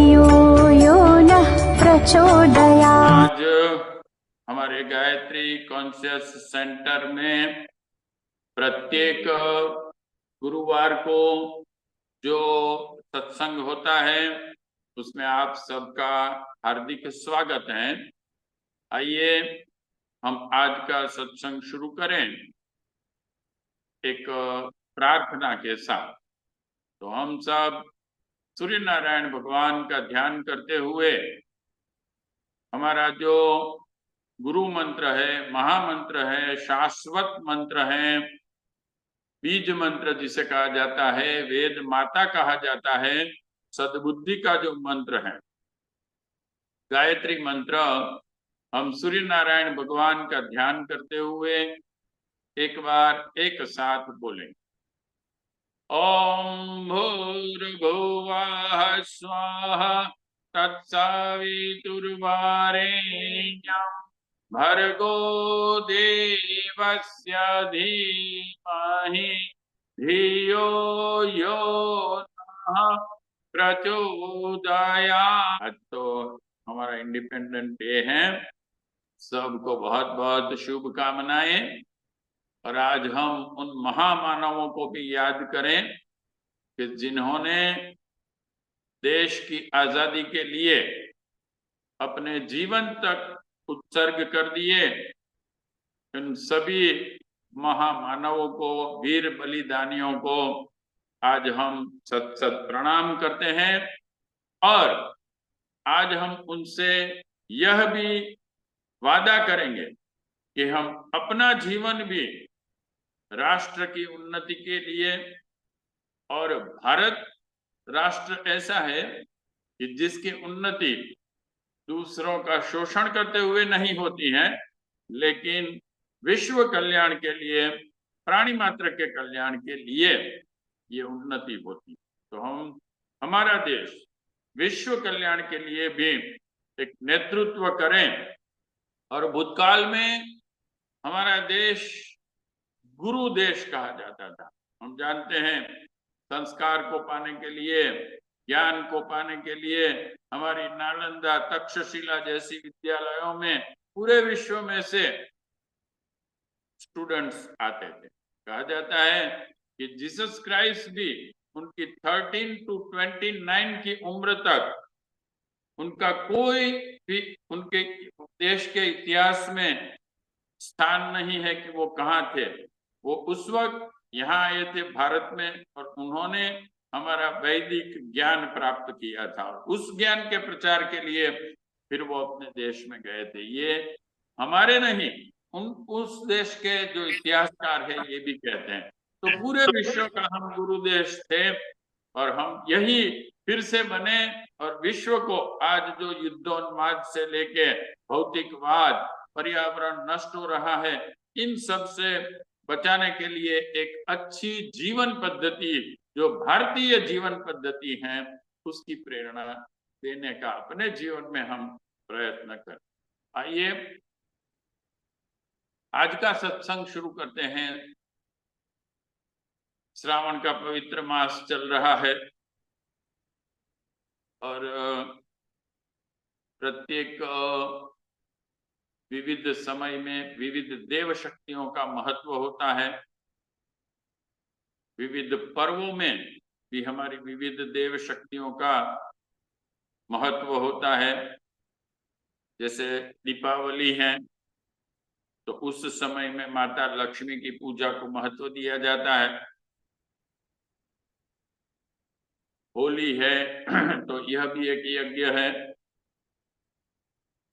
धियो यो नः प्रचोदयात्। आज हमारे गायत्री कॉन्शियस सेंटर में प्रत्येक गुरुवार को जो सत्संग होता है उसमें आप सबका हार्दिक स्वागत है। आइए हम आज का सत्संग शुरू करें एक प्रार्थना के साथ। तो हम सब सूर्य नारायण भगवान का ध्यान करते हुए हमारा जो गुरु मंत्र है, महामंत्र है, शाश्वत मंत्र है, बीज मंत्र जिसे कहा जाता है, वेद माता कहा जाता है, सद्बुद्धि का जो मंत्र है, गायत्री मंत्र, हम सूर्य नारायण भगवान का ध्यान करते हुए एक बार एक साथ बोलें। ओम भूर्भुवः स्वाहा तत्सवितुर्वरेण्यं भर्गो देवस्य धीमहि धियो यो नः प्रचोदयात्। आज तो हमारा इंडिपेंडेंट डे है, सबको बहुत बहुत शुभकामनाएं। और आज हम उन महामानवों को भी याद करें कि जिन्होंने देश की आजादी के लिए अपने जीवन तक उत्सर्ग कर दिए। इन सभी महामानवों को, वीर बलिदानियों को आज हम सत सत प्रणाम करते हैं। और आज हम उनसे यह भी वादा करेंगे कि हम अपना जीवन भी राष्ट्र की उन्नति के लिए, और भारत राष्ट्र ऐसा है कि जिसकी उन्नति दूसरों का शोषण करते हुए नहीं होती है, लेकिन विश्व कल्याण के लिए, प्राणी मात्र के कल्याण के लिए ये उन्नति होती है। तो हमारा देश विश्व कल्याण के लिए भी एक नेतृत्व करें। और भूतकाल में हमारा देश गुरु देश कहा जाता था। हम जानते हैं संस्कार को पाने के लिए, ज्ञान को पाने के लिए हमारी नालंदा, तक्षशिला जैसी विद्यालयों में पूरे विश्व में से स्टूडेंट्स आते थे। कहा जाता है कि जीसस क्राइस्ट भी उनकी 13 to 29 की उम्र तक उनका कोई भी उनके देश के इतिहास में स्थान नहीं है कि वो कहाँ थे। वो उस वक्त यहाँ आए थे भारत में, और उन्होंने हमारा वैदिक ज्ञान प्राप्त किया था। उस ज्ञान के प्रचार के लिए फिर वो अपने देश में गए थे। ये हमारे नहीं, उस देश के जो इतिहासकार है ये भी कहते हैं। तो पूरे विश्व का हम गुरु देश थे, और हम यही फिर से बने। और विश्व को आज जो युद्धोन्माद से लेके भौतिकवाद, पर्यावरण नष्ट हो रहा है, इन सब से बचाने के लिए एक अच्छी जीवन पद्धति, जो भारतीय जीवन पद्धति है, उसकी प्रेरणा देने का अपने जीवन में हम प्रयत्न करें। आइए आज का सत्संग शुरू करते हैं। श्रावण का पवित्र मास चल रहा है, और प्रत्येक विविध समय में विविध देव शक्तियों का महत्व होता है। विविध पर्वों में भी हमारी विविध देव शक्तियों का महत्व होता है। जैसे दीपावली है तो उस समय में माता लक्ष्मी की पूजा को महत्व दिया जाता है। होली है तो यह भी एक यज्ञ है,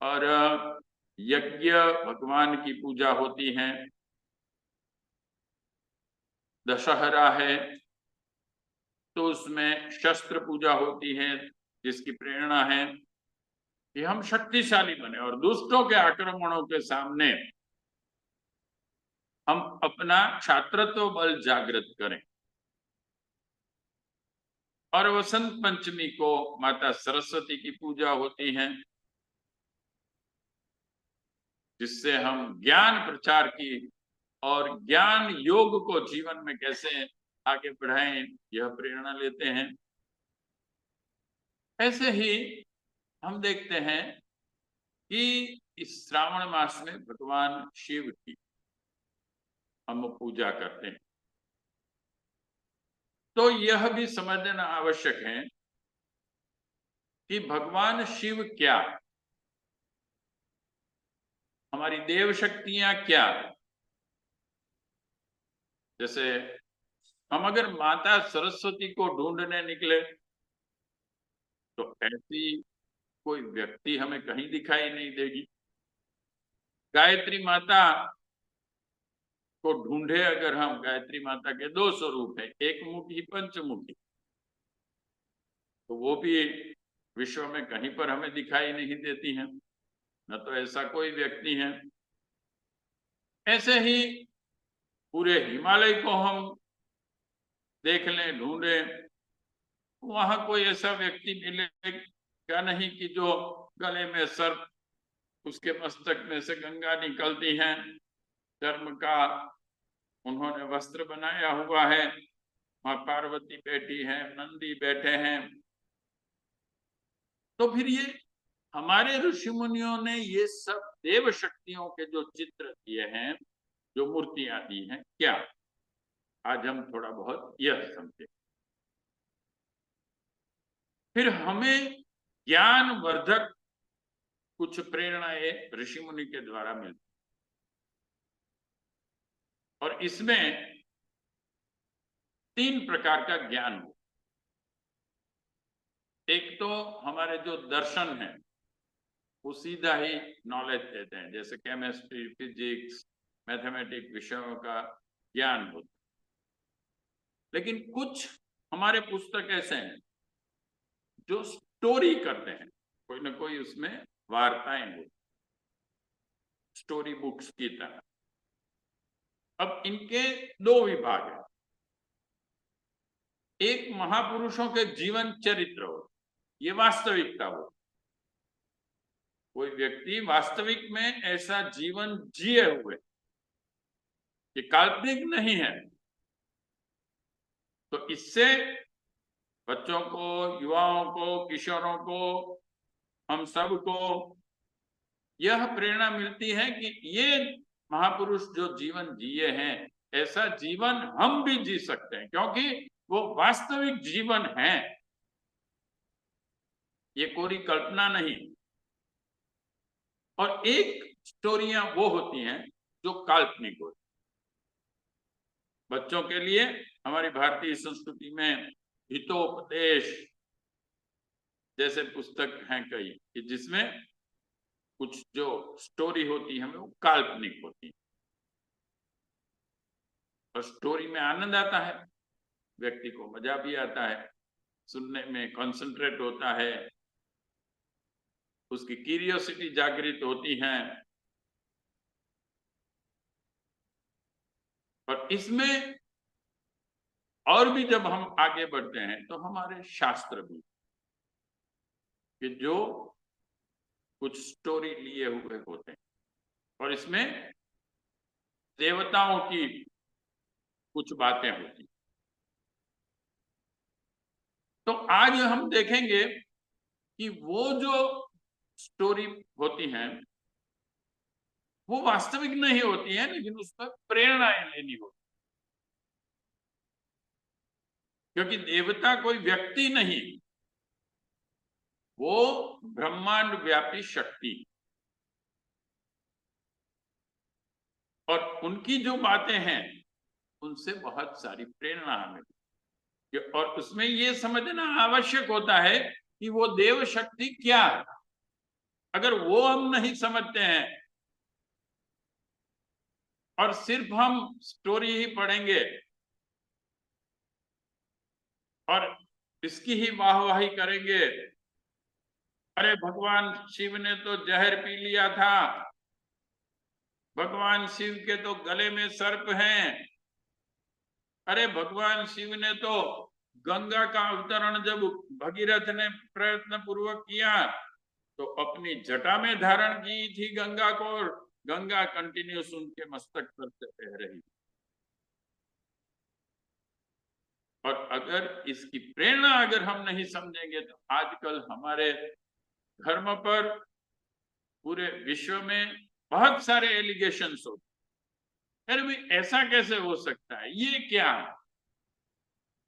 और यज्ञ भगवान की पूजा होती है। दशहरा है तो उसमें शस्त्र पूजा होती है, जिसकी प्रेरणा है कि हम शक्तिशाली बने और दुष्टों के आक्रमणों के सामने हम अपना क्षात्रत्व बल जागृत करें। और वसंत पंचमी को माता सरस्वती की पूजा होती है, जिससे हम ज्ञान प्रचार की और ज्ञान योग को जीवन में कैसे आगे बढ़ाएं, यह प्रेरणा लेते हैं। ऐसे ही हम देखते हैं कि इस श्रावण मास में भगवान शिव की हम पूजा करते हैं। तो यह भी समझना आवश्यक है कि भगवान शिव क्या, हमारी देव शक्तियां क्या। जैसे हम अगर माता सरस्वती को ढूंढने निकले तो ऐसी कोई व्यक्ति हमें कहीं दिखाई नहीं देगी। गायत्री माता को ढूंढे अगर हम, गायत्री माता के दो स्वरूप है, एक मुखी पंचमुखी, तो वो भी विश्व में कहीं पर हमें दिखाई नहीं देती हैं, न तो ऐसा कोई व्यक्ति है। ऐसे ही पूरे हिमालय को हम देख लें, ढूंढे, वहां कोई ऐसा व्यक्ति मिलेगा नहीं कि जो गले में सर्प, उसके मस्तक में से गंगा निकलती है, चर्म का उन्होंने वस्त्र बनाया हुआ है, मां पार्वती बैठी है, नंदी बैठे हैं। तो फिर ये हमारे ऋषि मुनियों ने ये सब देव शक्तियों के जो चित्र दिए हैं, जो मूर्तियां दी हैं, क्या, आज हम थोड़ा बहुत यह समझे। फिर हमें ज्ञान वर्धक कुछ प्रेरणाएं ऋषि मुनि के द्वारा मिलती, और इसमें 3 प्रकार का ज्ञान हो। एक तो हमारे जो दर्शन है वो सीधा ही नॉलेज देते हैं, जैसे केमिस्ट्री, फिजिक्स, मैथमेटिक्स विषयों का ज्ञान होता है। लेकिन कुछ हमारे पुस्तक ऐसे हैं जो स्टोरी करते हैं, कोई ना कोई उसमें वार्ताएं होती, स्टोरी बुक्स की तरह। अब इनके 2 विभाग हैं। एक महापुरुषों के जीवन चरित्र हो, ये वास्तविकता हो, कोई व्यक्ति वास्तविक में ऐसा जीवन जिए हुए, ये काल्पनिक नहीं है। तो इससे बच्चों को, युवाओं को, किशोरों को, हम सबको यह प्रेरणा मिलती है कि ये महापुरुष जो जीवन जिए हैं, ऐसा जीवन हम भी जी सकते हैं, क्योंकि वो वास्तविक जीवन है, ये कोई कल्पना नहीं। और एक स्टोरियां वो होती हैं जो काल्पनिक होती। बच्चों के लिए हमारी भारतीय संस्कृति में हितोपदेश जैसे पुस्तक हैं कई, कि जिसमें कुछ जो स्टोरी होती है वो काल्पनिक होती है, और स्टोरी में आनंद आता है, व्यक्ति को मजा भी आता है, सुनने में कंसंट्रेट होता है, उसकी क्यूरियोसिटी जागृत होती है। और इसमें और भी जब हम आगे बढ़ते हैं तो हमारे शास्त्र भी, कि जो कुछ स्टोरी लिए हुए होते हैं, और इसमें देवताओं की कुछ बातें होती। तो आज हम देखेंगे कि वो जो स्टोरी होती हैं वो वास्तविक नहीं होती है, लेकिन उसमें प्रेरणाएं लेनी होती, क्योंकि देवता कोई व्यक्ति नहीं, वो ब्रह्मांड व्यापी शक्ति, और उनकी जो बातें हैं उनसे बहुत सारी प्रेरणा हमें, और उसमें ये समझना आवश्यक होता है कि वो देव शक्ति क्या है। अगर वो हम नहीं समझते हैं और सिर्फ हम स्टोरी ही पढ़ेंगे और इसकी ही वाहवाही करेंगे, अरे भगवान शिव ने तो जहर पी लिया था, भगवान शिव के तो गले में सर्प हैं, अरे भगवान शिव ने तो गंगा का अवतरण जब भगीरथ ने प्रयत्न पूर्वक किया तो अपनी जटा में धारण की थी गंगा को, और गंगा कंटिन्यूस उनके मस्तक पर से बह रही। और अगर इसकी प्रेरणा अगर हम नहीं समझेंगे तो आजकल हमारे धर्म पर पूरे विश्व में बहुत सारे एलिगेशंस होते हैं। अरे भाई ऐसा कैसे हो सकता है, ये क्या है?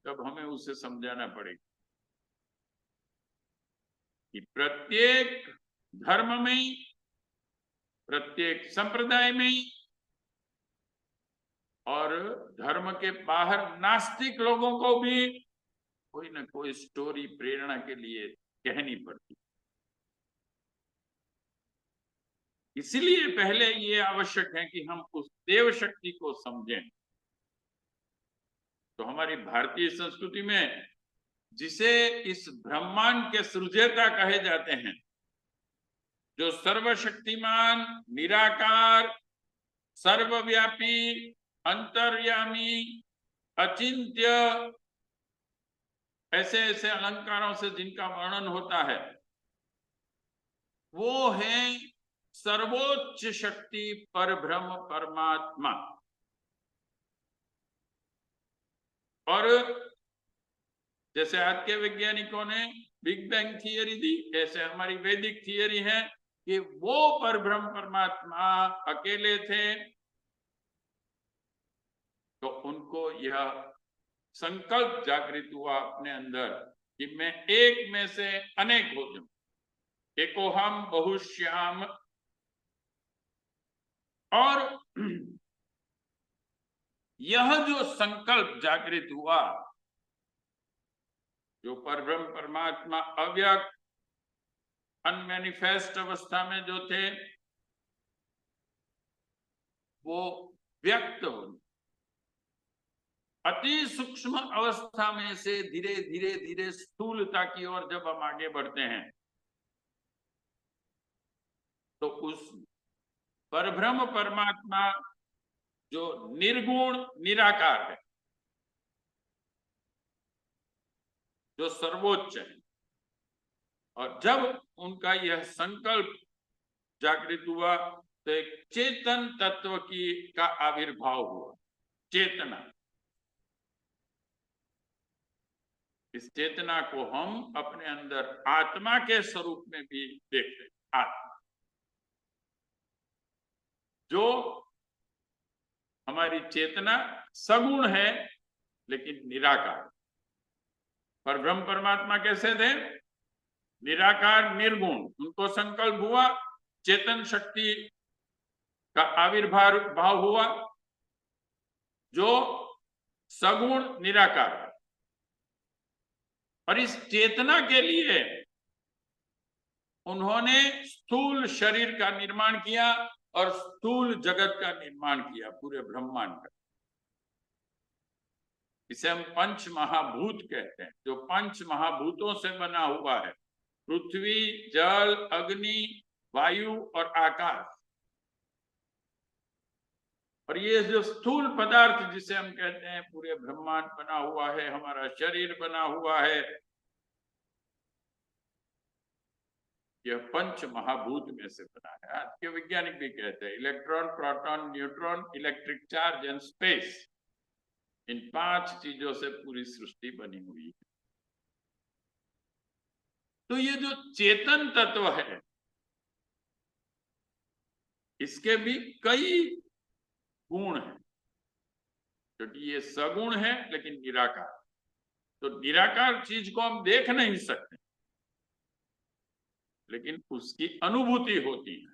तब हमें उसे समझाना पड़ेगा कि प्रत्येक धर्म में ही, प्रत्येक संप्रदाय में ही और धर्म के बाहर नास्तिक लोगों को भी कोई ना कोई स्टोरी प्रेरणा के लिए कहनी पड़ती। इसलिए पहले ये आवश्यक है कि हम उस देव शक्ति को समझें। तो हमारी भारतीय संस्कृति में जिसे इस ब्रह्मांड के सृजयिता कहे जाते हैं, जो सर्वशक्तिमान, निराकार, सर्वव्यापी, अंतर्यामी, अचिंत्य, ऐसे ऐसे अलंकारों से जिनका वर्णन होता है, वो है सर्वोच्च शक्ति परब्रह्म परमात्मा। और जैसे आज के वैज्ञानिकों ने बिग बैंग थियरी दी, ऐसे हमारी वैदिक थियरी है कि वो परब्रह्म परमात्मा अकेले थे, तो उनको यह संकल्प जागृत हुआ अपने अंदर कि मैं एक में से अनेक हो जाऊं, एकोहम बहुश्याम। और यह जो संकल्प जागृत हुआ, जो परब्रह्म परमात्मा अव्यक्त अनमैनिफेस्ट अवस्था में जो थे, वो व्यक्त हो अति सूक्ष्म अवस्था में से धीरे धीरे धीरे स्थूलता की ओर जब हम आगे बढ़ते हैं, तो उस परब्रह्म परमात्मा जो निर्गुण निराकार है, जो सर्वोच्च है, और जब उनका यह संकल्प जागृत हुआ तो एक चेतन तत्व का आविर्भाव हुआ। चेतना, इस चेतना को हम अपने अंदर आत्मा के स्वरूप में भी देखते हैं। आत्मा जो हमारी चेतना सगुण है लेकिन निराकार। पर ब्रह्म परमात्मा कैसे थे? निराकार निर्गुण। उनको संकल्प हुआ, चेतन शक्ति का आविर्भाव हुआ जो सगुण निराकार है। और इस चेतना के लिए उन्होंने स्थूल शरीर का निर्माण किया और स्थूल जगत का निर्माण किया, पूरे ब्रह्मांड का। इसे हम पंच महाभूत कहते हैं, जो पंच महाभूतों से बना हुआ है, पृथ्वी, जल, अग्नि, वायु और आकाश। और ये जो स्थूल पदार्थ जिसे हम कहते हैं पूरे ब्रह्मांड बना हुआ है, हमारा शरीर बना हुआ है, यह पंच महाभूत में से बना है। आज के वैज्ञानिक भी कहते हैं electron, proton, neutron, electric charge and space, इन 5 चीजों से पूरी सृष्टि बनी हुई है। तो ये जो चेतन तत्व है, इसके भी कई गुण हैं, क्योंकि ये सगुण है लेकिन निराकार। तो निराकार चीज को हम देख नहीं सकते, लेकिन उसकी अनुभूति होती है।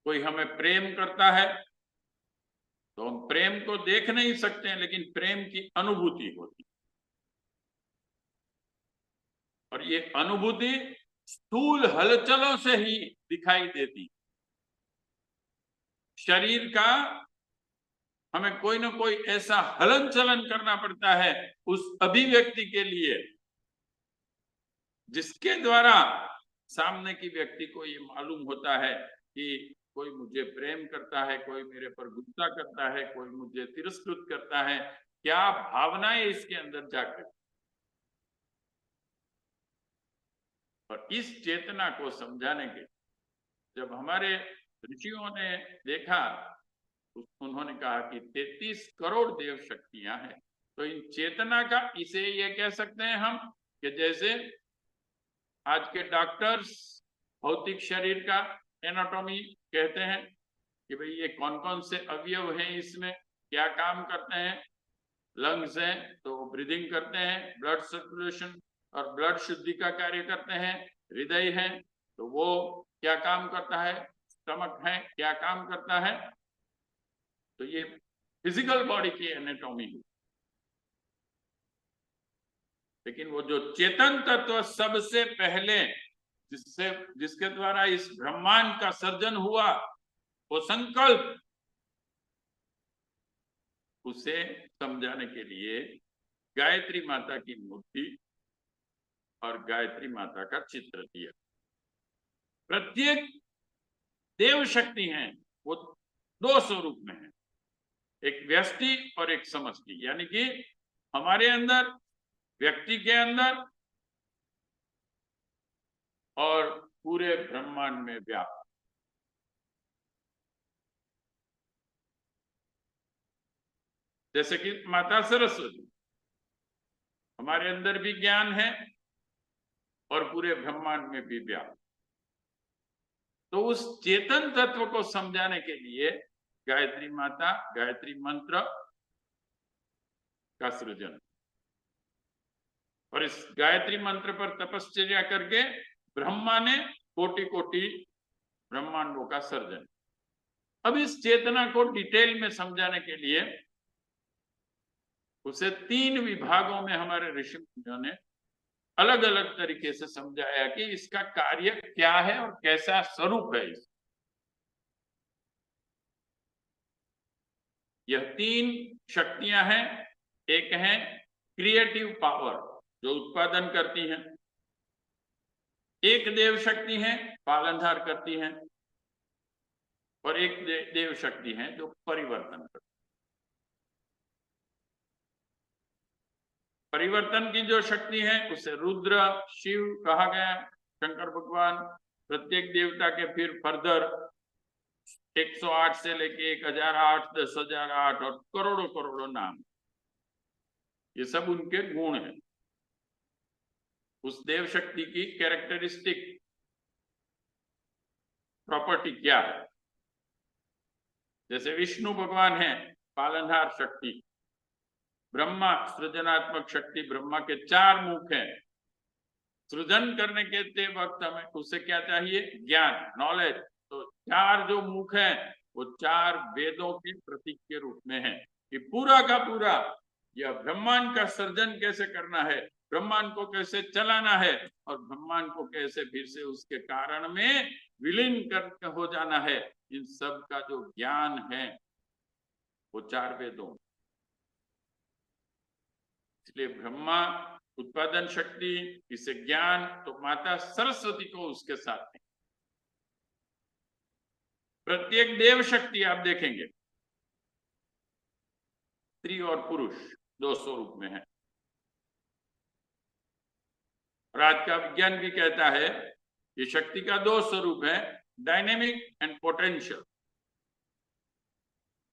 कोई हमें प्रेम करता है तो हम प्रेम को देख नहीं सकते हैं, लेकिन प्रेम की अनुभूति होती है। और ये अनुभूति स्थूल हलचलों से ही दिखाई देती। शरीर का हमें कोई ना कोई ऐसा हलन चलन करना पड़ता है उस अभिव्यक्ति के लिए, जिसके द्वारा सामने की व्यक्ति को ये मालूम होता है कि कोई मुझे प्रेम करता है, कोई मेरे पर गुस्सा करता है, कोई मुझे तिरस्कृत करता है। क्या भावनाएं इसके अंदर जागृत। और इस चेतना को समझाने के जब हमारे ऋषियों ने देखा उन्होंने कहा कि 33 करोड़ देव शक्तियां हैं। तो इन चेतना का, इसे ये कह सकते हैं हम कि जैसे आज के डॉक्टर्स भौतिक शरीर का एनाटॉमी कहते हैं कि भाई ये कौन कौन से अवयव हैं, इसमें क्या काम करते हैं। लंग्स हैं तो ब्रीदिंग करते हैं, ब्लड सर्कुलेशन और ब्लड शुद्धि का कार्य करते हैं। हृदय है तो वो क्या काम करता है, स्टमक है क्या काम करता है। तो ये फिजिकल बॉडी की एनाटॉमी है। लेकिन वो जो चेतन तत्व सबसे पहले जिसके द्वारा इस ब्रह्मांड का सर्जन हुआ, वो संकल्प, उसे समझाने के लिए गायत्री माता की मूर्ति और गायत्री माता का चित्र दिया। प्रत्येक देव शक्ति है वो दो स्वरूप में है, एक व्यष्टि और एक समष्टि। यानी कि हमारे अंदर, व्यक्ति के अंदर और पूरे ब्रह्मांड में व्याप्त। जैसे कि माता सरस्वती, हमारे अंदर भी ज्ञान है और पूरे ब्रह्मांड में भी व्याप्त। तो उस चेतन तत्व को समझाने के लिए गायत्री माता, गायत्री मंत्र का सृजन, और इस गायत्री मंत्र पर तपश्चर्या करके ब्रह्मा ने कोटि कोटि ब्रह्मांडों का सर्जन। अब इस चेतना को डिटेल में समझाने के लिए उसे 3 विभागों में हमारे ऋषि मुनियों ने अलग अलग तरीके से समझाया कि इसका कार्य क्या है और कैसा स्वरूप है इस। यह 3 शक्तियां हैं। एक है क्रिएटिव पावर जो उत्पादन करती है, एक देव शक्ति है पालनहार करती है, और एक देव शक्ति है जो परिवर्तन करती है। परिवर्तन की जो शक्ति है उसे रुद्र, शिव कहा गया। शंकर भगवान प्रत्येक देवता के फिर फर्दर 108 से लेके 1008, 10,008 और करोड़ों करोड़ों नाम, ये सब उनके गुण हैं। उस देव शक्ति की कैरेक्टरिस्टिक प्रॉपर्टी क्या है। जैसे विष्णु भगवान है पालनहार शक्ति, ब्रह्मा सृजनात्मक शक्ति, ब्रह्मा के 4 मुख हैं। सृजन करने के वक्त हमें उसे क्या चाहिए, ज्ञान, नॉलेज। तो 4 जो मुख हैं वो 4 वेदों के प्रतीक के रूप में है कि पूरा का पूरा यह ब्रह्मांड का सर्जन कैसे करना है, ब्रह्मांड को कैसे चलाना है, और ब्रह्मांड को कैसे फिर से उसके कारण में विलीन कर हो जाना है। इन सब का जो ज्ञान है वो 4 वेदों। इसलिए ब्रह्मा उत्पादन शक्ति, इसे ज्ञान, तो माता सरस्वती को उसके साथ है। प्रत्येक देव शक्ति आप देखेंगे स्त्री और पुरुष 2 स्वरूप में है। और आज का विज्ञान भी कहता है कि शक्ति का 2 स्वरूप है, डायनेमिक एंड पोटेंशियल।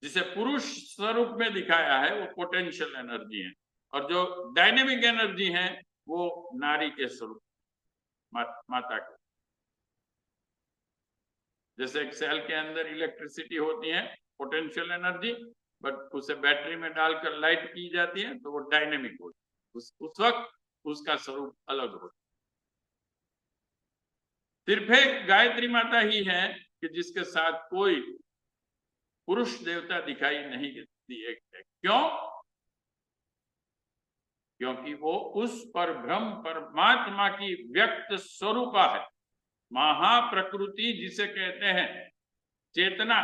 जिसे पुरुष स्वरूप में दिखाया है वो पोटेंशियल एनर्जी है, और जो डायनेमिक एनर्जी है वो नारी के स्वरूप, माता के। जैसे एक सेल के अंदर इलेक्ट्रिसिटी होती है, पोटेंशियल एनर्जी, बट उसे बैटरी में डालकर लाइट की जाती है तो वो डायनेमिक होती है। उस वक्त उसका स्वरूप अलग होता है। सिर्फ एक गायत्री माता ही है कि जिसके साथ कोई पुरुष देवता दिखाई नहीं दिए। क्यों? क्योंकि वो उस परब्रह्म परमात्मा की व्यक्त स्वरूपा है। महाप्रकृति जिसे कहते हैं, चेतना,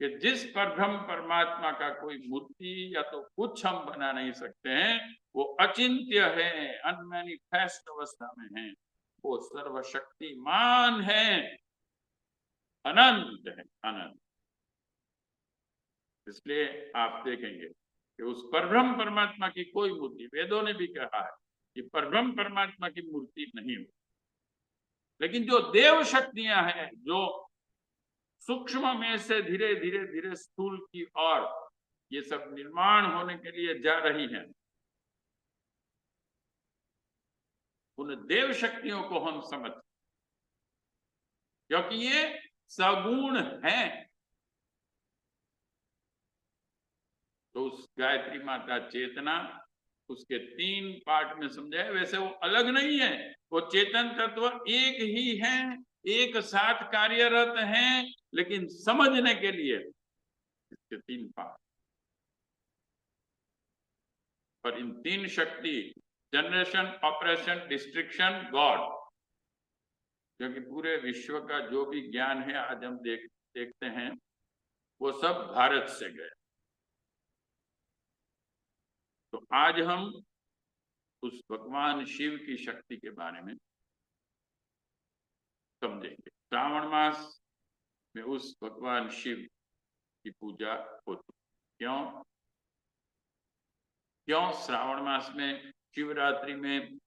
कि जिस परब्रह्म परमात्मा का कोई मूर्ति या तो कुछ हम बना नहीं सकते हैं, वो अचिंत्य है, अनमैनिफेस्ट अवस्था में है, वो सर्वशक्तिमान है, अनंत है, अनंत। इसलिए आप देखेंगे कि उस परब्रह्म परमात्मा की कोई मूर्ति, वेदों ने भी कहा है कि परब्रह्म परमात्मा की मूर्ति नहीं हो। लेकिन जो देव शक्तियां हैं, जो सूक्ष्म में से धीरे धीरे धीरे स्थूल की ओर ये सब निर्माण होने के लिए जा रही है। उन देव शक्तियों को हम समझ, क्योंकि ये सगुण है। तो उस गायत्री माता चेतना उसके 3 पार्ट में समझाए। वैसे वो अलग नहीं है, वो चेतन तत्व एक ही है, एक साथ कार्यरत हैं, लेकिन समझने के लिए इसके 3 पार्ट। पर इन 3 शक्ति, जनरेशन, ऑपरेशन, डिस्ट्रिक्शन, गॉड, क्योंकि पूरे विश्व का जो भी ज्ञान है आज हम देखते हैं वो सब भारत से गए। तो आज हम उस भगवान शिव की शक्ति के बारे में समझेंगे। श्रावण मास में उस भगवान शिव की पूजा होती। क्यों श्रावण मास में शिवरात्रि में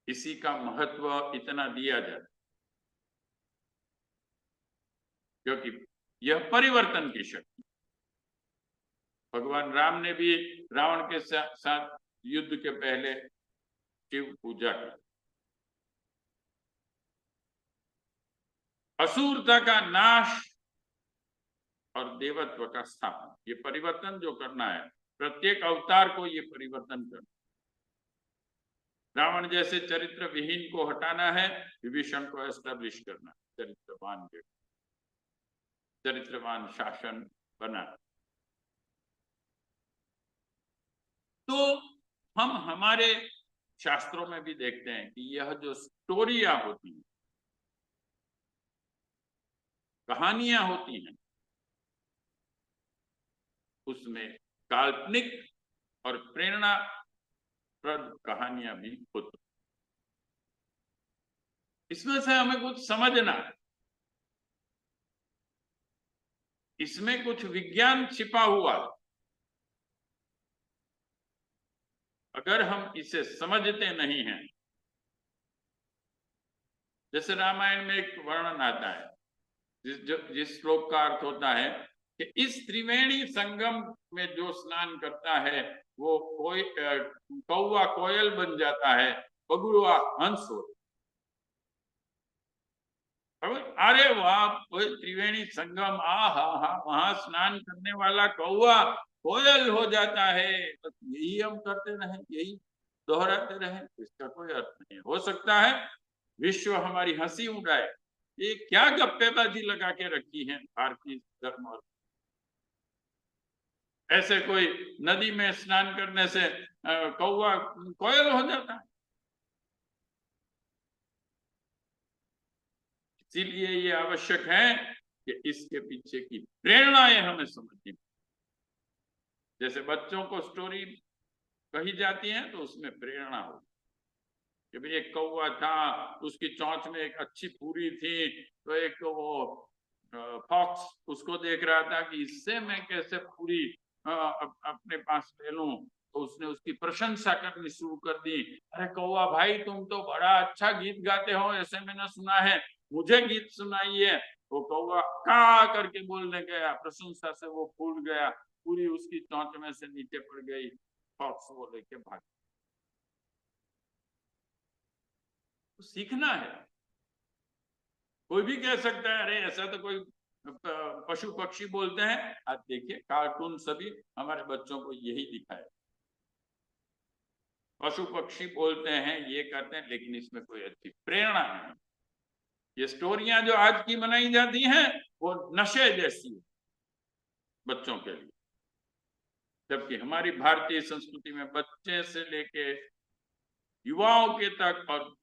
इसी का महत्व इतना दिया जाता? क्योंकि यह परिवर्तन की शक्ति। भगवान राम ने भी रावण के साथ युद्ध के पहले शिव पूजा की। असुरता का नाश और देवत्व का स्थापन, ये परिवर्तन जो करना है, प्रत्येक अवतार को ये परिवर्तन करना। रावण जैसे चरित्र विहीन को हटाना है, विभीषण को एस्टेब्लिश करना, चरित्रवान शासन बना। तो हम हमारे शास्त्रों में भी देखते हैं कि यह जो स्टोरियां होती हैं, कहानियां होती हैं, उसमें काल्पनिक और प्रेरणाप्रद कहानियां भी होती। इसमें से हमें कुछ समझना है, इसमें कुछ विज्ञान छिपा हुआ है। अगर हम इसे समझते नहीं हैं, जैसे रामायण में एक वर्णन आता है जिस श्लोक का अर्थ होता है कि इस त्रिवेणी संगम में जो स्नान करता है वो कौवा कोयल बन जाता है, बगुआ हंस हो। अरे वाह, कोई त्रिवेणी संगम, हा, वहां स्नान करने वाला कौवा कोयल हो जाता है। बस यही हम करते रहे, यही दोहराते रहे, इसका कोई अर्थ नहीं। हो सकता है विश्व हमारी हंसी उड़ाए, ये क्या गप्पेबाजी लगा के रखी है भारतीय धर्म। और ऐसे कोई नदी में स्नान करने से कौवा कोयल हो जाता है? इसीलिए ये आवश्यक है कि इसके पीछे की प्रेरणाएं हमें समझनी। जैसे बच्चों को स्टोरी कही जाती है तो उसमें प्रेरणा हो कि भाई एक कौवा था, उसकी चोंच में एक अच्छी पूरी थी, तो एक वो फॉक्स उसको देख रहा था कि इससे मैं कैसे पूरी अपने पास ले लूं। तो उसने उसकी प्रशंसा करनी शुरू कर दी। अरे कौवा भाई, तुम तो बड़ा अच्छा गीत गाते हो, ऐसे मैंने सुना है, मुझे गीत सुनाइए। वो कौवा का करके बोलने गया, प्रशंसा से वो फूल गया, पूरी उसकी चोंच में से नीचे पड़ गई, फॉक्स वो लेके भाग। तो सीखना है। कोई भी कह सकता है अरे ऐसा तो कोई पशु पक्षी बोलते हैं। आज देखिए कार्टून सभी हमारे बच्चों को यही दिखाए, पशु पक्षी बोलते हैं, ये करते हैं, लेकिन इसमें कोई अच्छी प्रेरणा नहीं। ये स्टोरियां जो आज की बनाई जाती हैं वो नशे जैसी बच्चों के लिए, जबकि हमारी भारतीय संस्कृति में बच्चे से लेके युवाओं के तक और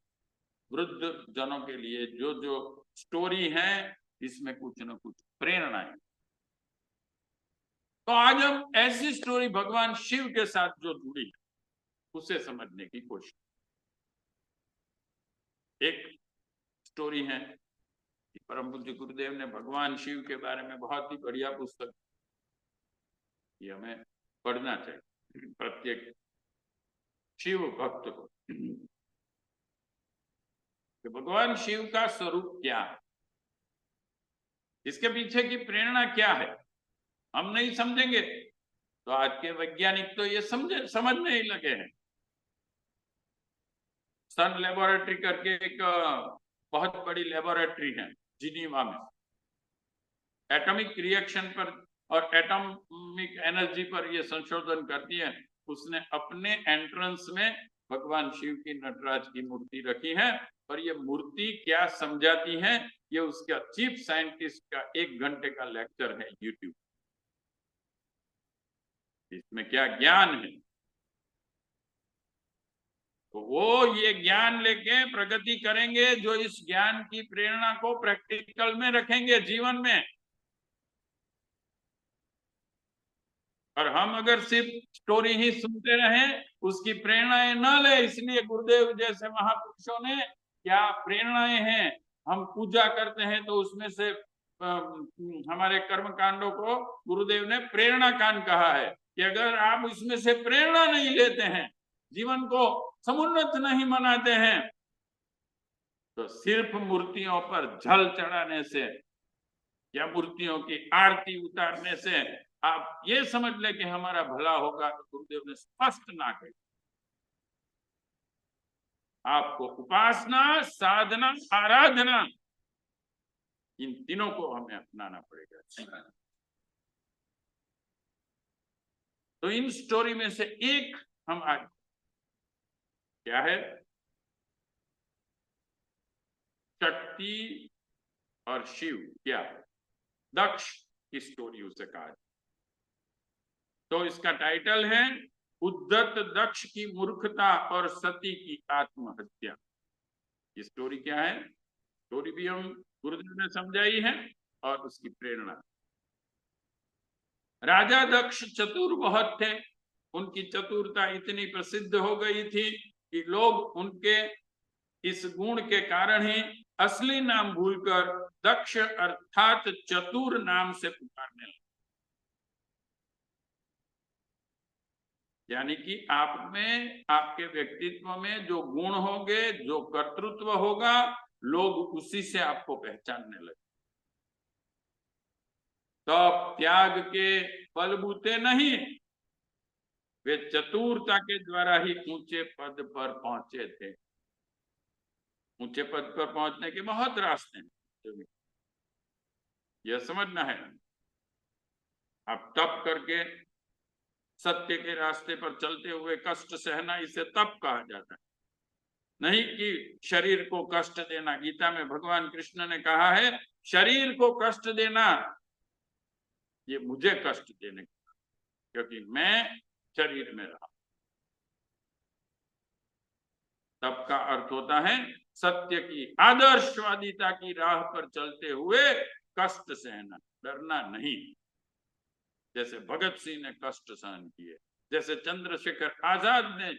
वृद्ध जनों के लिए जो जो स्टोरी है, इसमें कुछ न कुछ प्रेरणा है। तो आज हम ऐसी स्टोरी भगवान शिव के साथ जो जुड़ी है उसे समझने की कोशिश। एक स्टोरी है, परम पूज्य गुरुदेव ने भगवान शिव के बारे में बहुत ही बढ़िया पुस्तक, ये हमें पढ़ना चाहिए प्रत्येक शिव भक्त को, कि भगवान शिव का स्वरूप क्या है। इसके पीछे की प्रेरणा क्या है हम नहीं समझेंगे तो आज के वैज्ञानिक तो ये समझने ही लगे हैं। सन लेबोरेटरी करके एक बहुत बड़ी लेबोरेटरी है जिनीवा में, एटॉमिक रिएक्शन पर और एटॉमिक एनर्जी पर ये संशोधन करती है। उसने अपने एंट्रेंस में भगवान शिव की नटराज की मूर्ति रखी है और ये मूर्ति क्या समझाती है ये उसका चीफ साइंटिस्ट का 1 घंटे का लेक्चर है यूट्यूब। इसमें क्या ज्ञान है तो वो ये ज्ञान लेके प्रगति करेंगे जो इस ज्ञान की प्रेरणा को प्रैक्टिकल में रखेंगे जीवन में। और हम अगर सिर्फ स्टोरी ही सुनते रहें उसकी प्रेरणाएं न ले, इसलिए गुरुदेव जैसे महापुरुषों ने क्या प्रेरणाएं हैं। हम पूजा करते हैं तो उसमें से हमारे कर्म कांडों को गुरुदेव ने प्रेरणा कांड कहा है कि अगर आप इसमें से प्रेरणा नहीं लेते हैं, जीवन को समुन्नत नहीं मनाते हैं, तो सिर्फ मूर्तियों पर जल चढ़ाने से या मूर्तियों की आरती उतारने से आप ये समझ ले कि हमारा भला होगा, तो गुरुदेव ने स्पष्ट ना कही। आपको उपासना, साधना, आराधना, इन तीनों को हमें अपनाना पड़ेगा। तो इन स्टोरी में से एक हम आज क्या है, शक्ति और शिव क्या है, दक्ष की स्टोरी उसे कहा। तो इसका टाइटल है उद्धत दक्ष की मूर्खता और सती की आत्महत्या। ये स्टोरी क्या है, स्टोरी भी हम गुरुदेव ने समझाई है और उसकी प्रेरणा। राजा दक्ष चतुर बहुत थे, उनकी चतुरता इतनी प्रसिद्ध हो गई थी कि लोग उनके इस गुण के कारण ही असली नाम भूलकर दक्ष अर्थात चतुर नाम से पुकारने लगे। यानी कि आप में, आपके व्यक्तित्व में जो गुण होंगे, जो कर्तृत्व होगा, लोग उसी से आपको पहचानने लगे। तो त्याग के बलबूते नहीं, वे चतुरता के द्वारा ही ऊंचे पद पर पहुंचे थे। ऊंचे पद पर पहुंचने के बहुत रास्ते हैं, यह समझना है। आप तप करके सत्य के रास्ते पर चलते हुए कष्ट सहना, इसे तप कहा जाता है, नहीं कि शरीर को कष्ट देना। गीता में भगवान कृष्ण ने कहा है शरीर को कष्ट देना ये मुझे कष्ट देने का, क्योंकि मैं शरीर में रहा। तप का अर्थ होता है सत्य की आदर्शवादिता की राह पर चलते हुए कष्ट सहना, डरना नहीं। जैसे भगत सिंह ने कष्ट सहन किए, जैसे चंद्रशेखर आजाद ने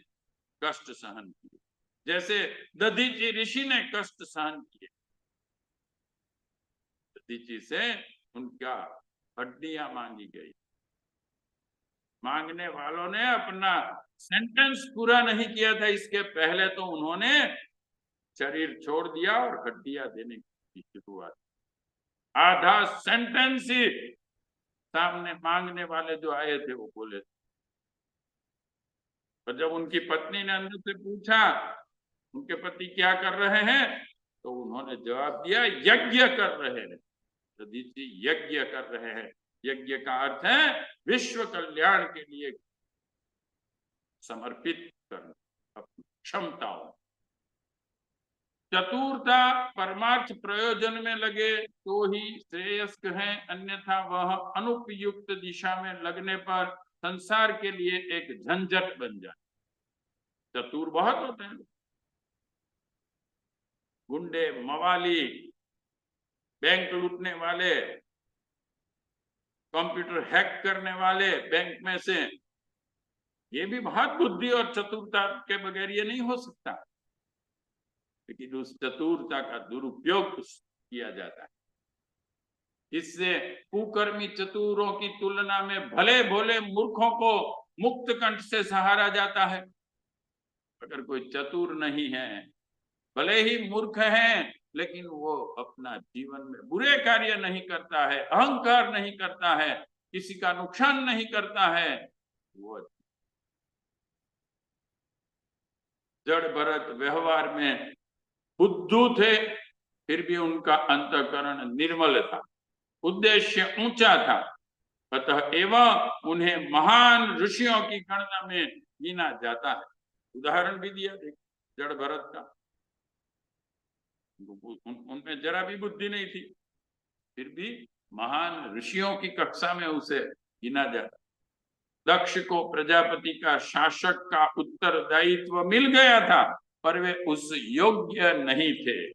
कष्ट सहन किए, जैसे दधीची ऋषि ने कष्ट सहन किए। दधीची से उनका हड्डियां मांगी गई, मांगने वालों ने अपना सेंटेंस पूरा नहीं किया था, इसके पहले तो उन्होंने शरीर छोड़ दिया और हड्डियां देने की शुरुआत। आधा सेंटेंस ही सामने मांगने वाले जो आए थे वो बोले थे। और जब उनकी पत्नी ने अंदर से पूछा उनके पति क्या कर रहे हैं, तो उन्होंने जवाब दिया यज्ञ कर रहे हैं। दधीची यज्ञ कर रहे हैं। यज्ञ का अर्थ है विश्व कल्याण के लिए समर्पित करना अपनी क्षमताओं। चतुरता परमार्थ प्रयोजन में लगे तो ही श्रेयस्क है, अन्यथा वह अनुपयुक्त दिशा में लगने पर संसार के लिए एक झंझट बन जाए। चतुर बहुत होते हैं, गुंडे, मवाली, बैंक लूटने वाले, कंप्यूटर हैक करने वाले बैंक में से, ये भी बहुत बुद्धि और चतुरता के बगैर ये नहीं हो सकता। लेकिन उस चतुरता का दुरुपयोग किया जाता है। इससे कुकर्मी चतुरों की तुलना में भले भोले मूर्खों को मुक्त कंठ से सहारा जाता है। अगर कोई चतुर नहीं है, भले ही मूर्ख हैं, लेकिन वो अपना जीवन में बुरे कार्य नहीं करता है, अहंकार नहीं करता है, किसी का नुकसान नहीं करता है, वो जड़ भरत व्यवहार में बुद्धू थे, फिर भी उनका अंतःकरण निर्मल था, उद्देश्य ऊंचा था, अतः एवं उन्हें महान ऋषियों की गणना में गिना जाता है। उदाहरण भी दिया देख जड़ भरत का, उनमें जरा भी बुद्धि नहीं थी, फिर भी महान ऋषियों की कक्षा में उसे गिना जाता। दक्ष को प्रजापति का शासक का उत्तरदायित्व मिल गया था, पर वे उस योग्य नहीं थे।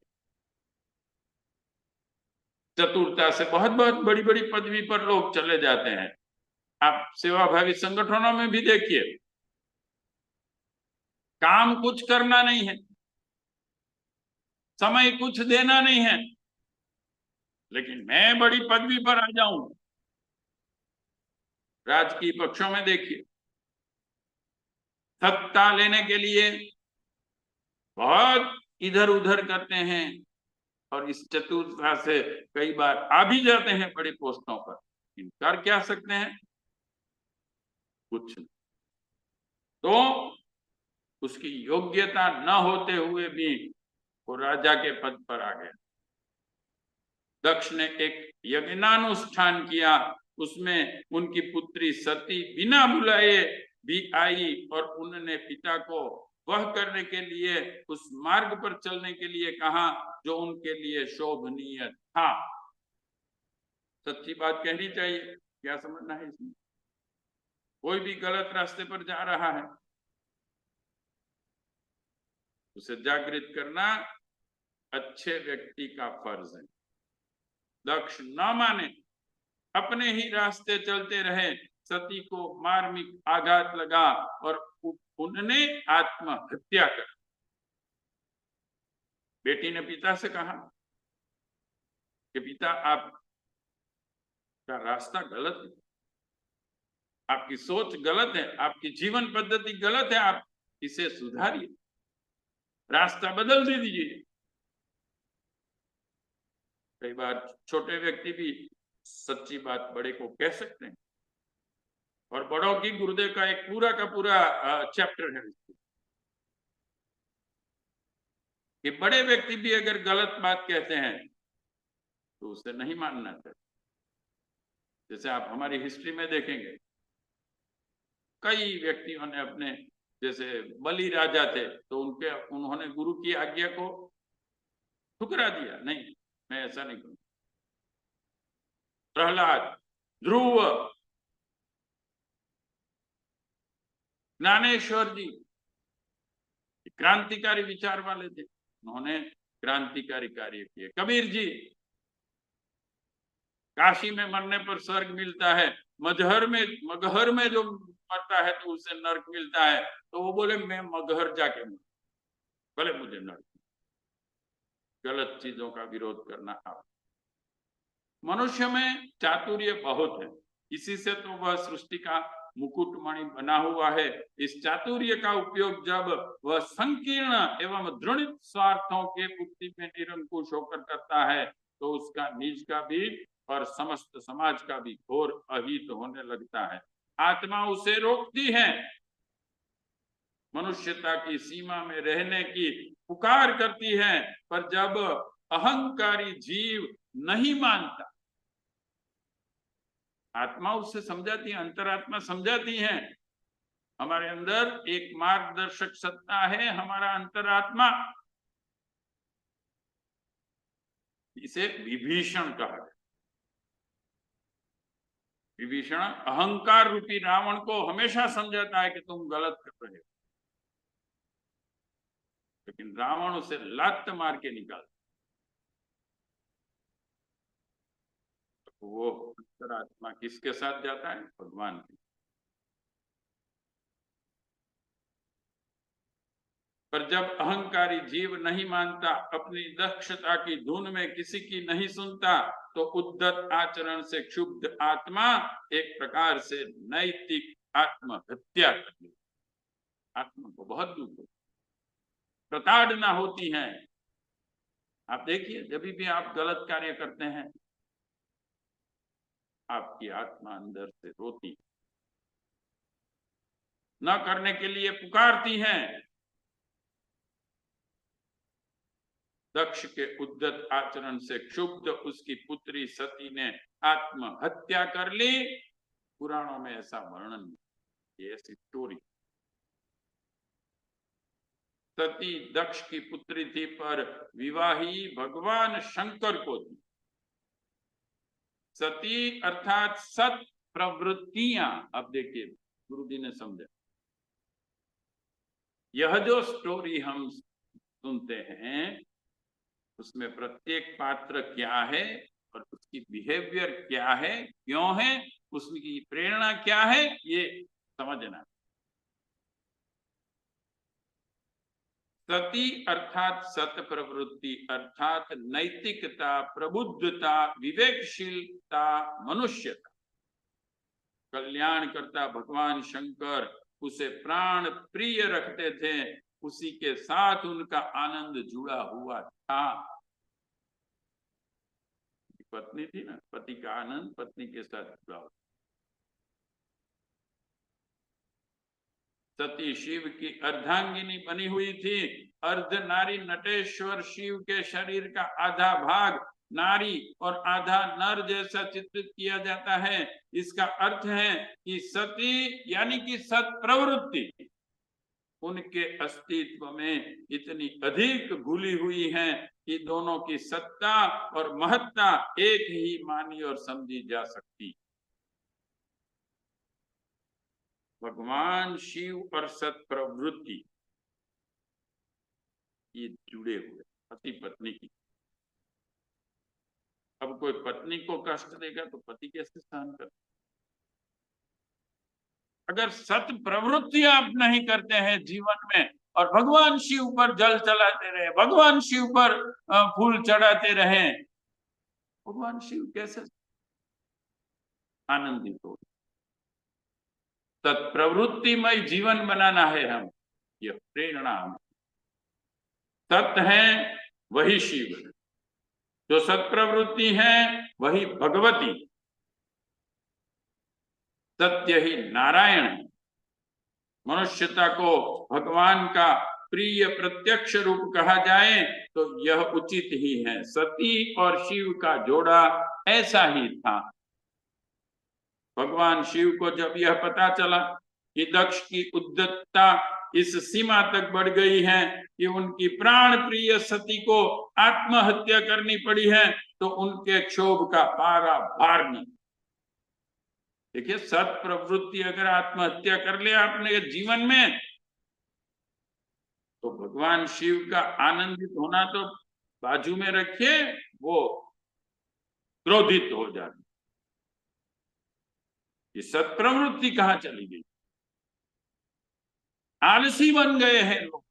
चतुरता से बहुत बहुत बड़ी बड़ी पदवी पर लोग चले जाते हैं। आप सेवाभावी संगठनों में भी देखिए, काम कुछ करना नहीं है, समय कुछ देना नहीं है, लेकिन मैं बड़ी पदवी पर आ जाऊं। राजकीय पक्षों में देखिए, सत्ता लेने के लिए बहुत इधर उधर करते हैं और इस चतुरता से कई बार आ भी जाते हैं बड़े पोस्टों पर। कर क्या सकते हैं? कुछ नहीं। तो उसकी योग्यता न होते हुए भी वो राजा के पद पर आ गया। दक्ष ने एक यज्ञानुष्ठान किया, उसमें उनकी पुत्री सती बिना बुलाए भी आई और उन्होंने पिता को वह करने के लिए, उस मार्ग पर चलने के लिए कहा जो उनके लिए शोभनीय था। सच्ची बात कहनी चाहिए, क्या समझना है इसमें? कोई भी गलत रास्ते पर जा रहा है, उसे जागृत करना अच्छे व्यक्ति का फर्ज है। दक्ष न माने, अपने ही रास्ते चलते रहे, सती को मार्मिक आघात लगा और उन्होंने आत्महत्या कर। बेटी ने पिता से कहा कि पिता, आपका रास्ता गलत है, आपकी सोच गलत है, आपकी जीवन पद्धति गलत है, आप इसे सुधारिए, रास्ता बदल दीजिए। कई बार छोटे व्यक्ति भी सच्ची बात बड़े को कह सकते हैं, और बड़ों की गुरुदेव का एक पूरा का पूरा चैप्टर है कि बड़े व्यक्ति भी अगर गलत बात कहते हैं तो उसे नहीं मानना चाहिए। जैसे आप हमारी हिस्ट्री में देखेंगे, कई व्यक्तियों ने अपने, जैसे बलि राजा थे तो उन्होंने गुरु की आज्ञा को ठुकरा दिया, नहीं मैं ऐसा नहीं करूंगा। प्रहलाद, ध्रुव, ज्ञानेश्वर जी क्रांतिकारी विचार वाले थे, उन्होंने क्रांतिकारी कार्य किए। कबीर जी, काशी में मरने पर स्वर्ग मिलता है, मगहर में जो मरता है तो उसे नरक मिलता है, तो वो बोले मैं मगहर जाके मर, भले मुझे नरक। गलत चीजों का विरोध करना आप। मनुष्य में चातुर्य बहुत है, इसी से तो वह सृष्टि का मुकुटमणि बना हुआ है। इस चातुर्य का उपयोग जब वह संकीर्ण एवं दृढ़ स्वार्थों के मुक्ति में निरंकुश होकर करता है तो उसका निज का भी और समस्त समाज का भी घोर अहित होने लगता है। आत्मा उसे रोकती है, मनुष्यता की सीमा में रहने की पुकार करती है, पर जब अहंकारी जीव नहीं मानता, आत्मा उससे समझाती है, अंतरात्मा समझाती है, हमारे अंदर एक मार्गदर्शक सत्ता है, हमारा अंतरात्मा। इसे विभीषण कहा गया। विभीषण अहंकार रूपी रावण को हमेशा समझाता है कि तुम गलत कर रहे हो, लेकिन रावण उसे लात मार के निकालता। तो वो अंतरात्मा किसके साथ जाता है? भगवान के। पर जब अहंकारी जीव नहीं मानता, अपनी दक्षता की धुन में किसी की नहीं सुनता, तो उद्धत आचरण से क्षुब्ध आत्मा एक प्रकार से नैतिक आत्महत्या करती है। आत्मा को बहुत दुख होता, प्रताड़ना होती है, आप देखिए, जब भी आप गलत कार्य करते हैं, आपकी आत्मा अंदर से रोती, न करने के लिए पुकारती है। दक्ष के उद्दत आचरण से क्षुब्ध उसकी पुत्री सती ने आत्महत्या कर ली। पुराणों में ऐसा वर्णन, ये ऐसी स्टोरी। सती दक्ष की पुत्री थी, पर विवाही भगवान शंकर को थी। सती अर्थात सत प्रवृत्तियां। अब देखिए, गुरु जी ने समझा, यह जो स्टोरी हम सुनते हैं उसमें प्रत्येक पात्र क्या है और उसकी बिहेवियर क्या है, क्यों है, उसकी प्रेरणा क्या है, ये समझना। सती अर्थात सत प्रवृत्ति अर्थात नैतिकता, प्रबुद्धता, विवेकशीलता, मनुष्यता। कल्याण करता भगवान शंकर उसे प्राण प्रिय रखते थे, उसी के साथ उनका आनंद जुड़ा हुआ था। पत्नी थी ना, पति का आनंद पत्नी के साथ जुड़ा हुआ। सती शिव की अर्धांगिनी बनी हुई थी। अर्ध नारी नटेश्वर शिव के शरीर का आधा भाग नारी और आधा नर जैसा चित्रित किया जाता है। इसका अर्थ है कि सती यानी कि सत प्रवृत्ति उनके अस्तित्व में इतनी अधिक घुली हुई है कि दोनों की सत्ता और महत्ता एक ही मानी और समझी जा सकती। भगवान शिव और सत प्रवृत्ति ये जुड़े हुए पति पत्नी की। अब कोई पत्नी को कष्ट देगा तो पति कैसे सहन कर? अगर सत प्रवृत्ति आप नहीं करते हैं जीवन में और भगवान शिव पर जल चलाते रहे, भगवान शिव पर फूल चढ़ाते रहे, भगवान शिव कैसे आनंदित हो? तत्प्रवृत्तिमय जीवन बनाना है हम, यह प्रेरणा हम। सत्य है वही शिव है, जो सत्प्रवृत्ति है वही भगवती, सत्य ही नारायण है। मनुष्यता को भगवान का प्रिय प्रत्यक्ष रूप कहा जाए तो यह उचित ही है। सती और शिव का जोड़ा ऐसा ही था। भगवान शिव को जब यह पता चला कि दक्ष की उद्दतता इस सीमा तक बढ़ गई है कि उनकी प्राण प्रिय सती को आत्महत्या करनी पड़ी है, तो उनके क्षोभ का पारा भार नहीं। देखिए, सत प्रवृत्ति अगर आत्महत्या कर ले आपने जीवन में, तो भगवान शिव का आनंदित होना तो बाजू में रखिए, वो क्रोधित हो जाते। ये सत प्रवृत्ति कहां चली गई? आलसी बन गए हैं लोग।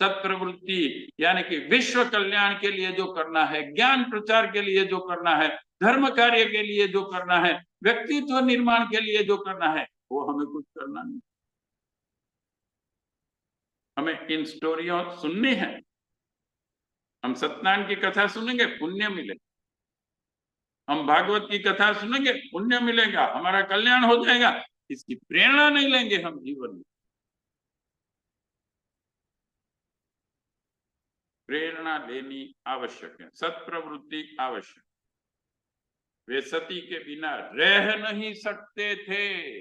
सत प्रवृत्ति यानी कि विश्व कल्याण के लिए जो करना है, ज्ञान प्रचार के लिए जो करना है, धर्म कार्य के लिए जो करना है, व्यक्तित्व निर्माण के लिए जो करना है, वो हमें कुछ करना नहीं। हमें इन स्टोरियों सुननी है। हम सत्यनारायण की कथा सुनेंगे, पुण्य मिलेगा। हम भागवत की कथा सुनेंगे, पुण्य मिलेगा, हमारा कल्याण हो जाएगा। इसकी प्रेरणा नहीं लेंगे हम जीवन में, प्रेरणा लेनी आवश्यक है, सत्प्रवृत्ति आवश्यक। वे सती के बिना रह नहीं सकते थे।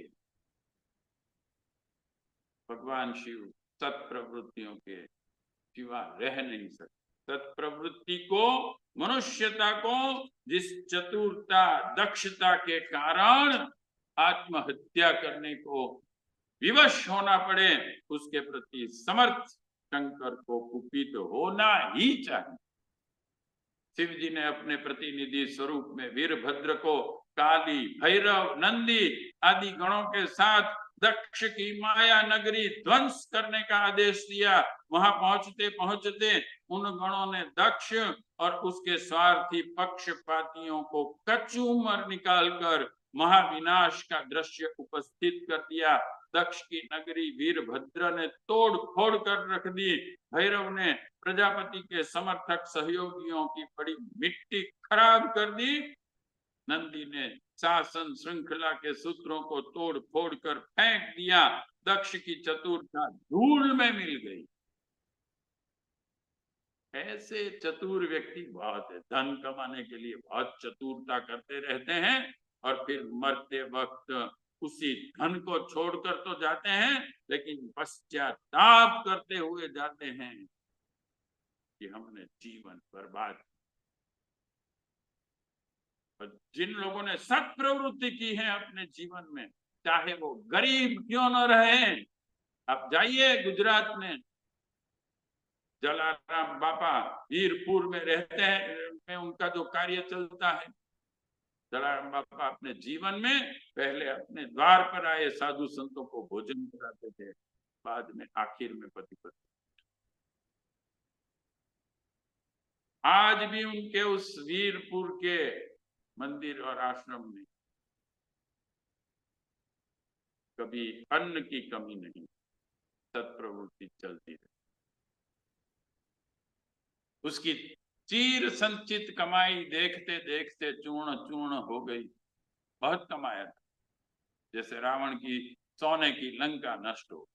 भगवान शिव सत्प्रवृत्तियों के सिवा रह नहीं सकते। सत्प्रवृत्ति को, मनुष्यता को जिस चतुरता, दक्षता के कारण आत्महत्या करने को विवश होना पड़े, उसके प्रति समर्थ शंकर को कुपित होना ही चाहिए। शिव जी ने अपने प्रतिनिधि स्वरूप में वीरभद्र को काली, भैरव, नंदी आदि गणों के साथ दक्ष की माया नगरी ध्वंस करने का आदेश दिया। वहां पहुंचते पहुंचते उन गणों ने दक्ष और उसके स्वार्थी पक्षपातियों को कचूमर निकालकर महाविनाश का दृश्य उपस्थित कर दिया। दक्ष की नगरी वीरभद्र ने तोड़ फोड़ कर रख दी। भैरव ने प्रजापति के समर्थक सहयोगियों की बड़ी मिट्टी खराब कर दी। नंदी ने शासन श्रृंखला के सूत्रों को तोड़ फोड़ कर फेंक दिया। दक्ष की चतुरता धूल में मिल गई। ऐसे चतुर व्यक्ति बहुत है, धन कमाने के लिए बहुत चतुरता करते रहते हैं और फिर मरते वक्त उसी धन को छोड़कर तो जाते हैं, लेकिन पश्चाताप करते हुए जाते हैं कि हमने जीवन बर्बाद। और जिन लोगों ने सत प्रवृत्ति की है अपने जीवन में, चाहे वो गरीब क्यों न रहे, आप जाइए गुजरात में, जलाराम बापा वीरपुर में रहते हैं, में उनका जो कार्य चलता है, जलाराम बापा अपने जीवन में पहले अपने द्वार पर आए साधु संतों को भोजन कराते थे, बाद में आखिर में पति पत्नी। आज भी उनके उस वीरपुर के मंदिर और आश्रम में कभी अन्न की कमी नहीं, सत्प्रवृत्ति चलती है। उसकी चीर संचित कमाई देखते देखते चूर्ण चूर्ण हो गई। बहुत कमाया था, जैसे रावण की सोने की लंका नष्ट हो।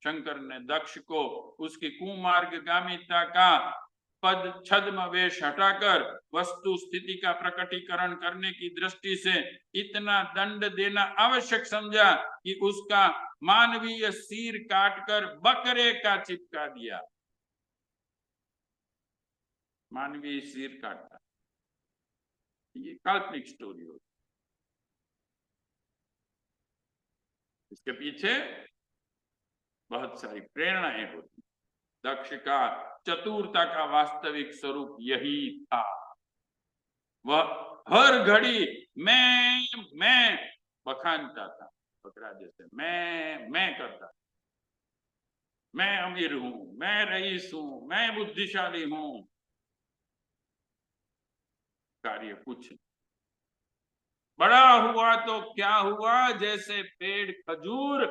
शंकर ने दक्ष को उसकी कुमार्गगामिता का पद छद्म वेश हटाकर वस्तु स्थिति का प्रकटीकरण करने की दृष्टि से इतना दंड देना आवश्यक समझा कि उसका मानवीय सिर काटकर बकरे का चिपका दिया। मानवीय सिर काटता, ये काल्पनिक स्टोरी होती। इसके पीछे बहुत सारी प्रेरणाएं होती। दक्ष का चतुरता का वास्तविक स्वरूप यही था। वह हर घड़ी मैं बखानता था, बकरा जैसे मैं करता। मैं अमीर हूं, मैं रईस हूं, मैं बुद्धिशाली हूं। कार्य कुछ नहीं। बड़ा हुआ तो क्या हुआ, जैसे पेड़ खजूर,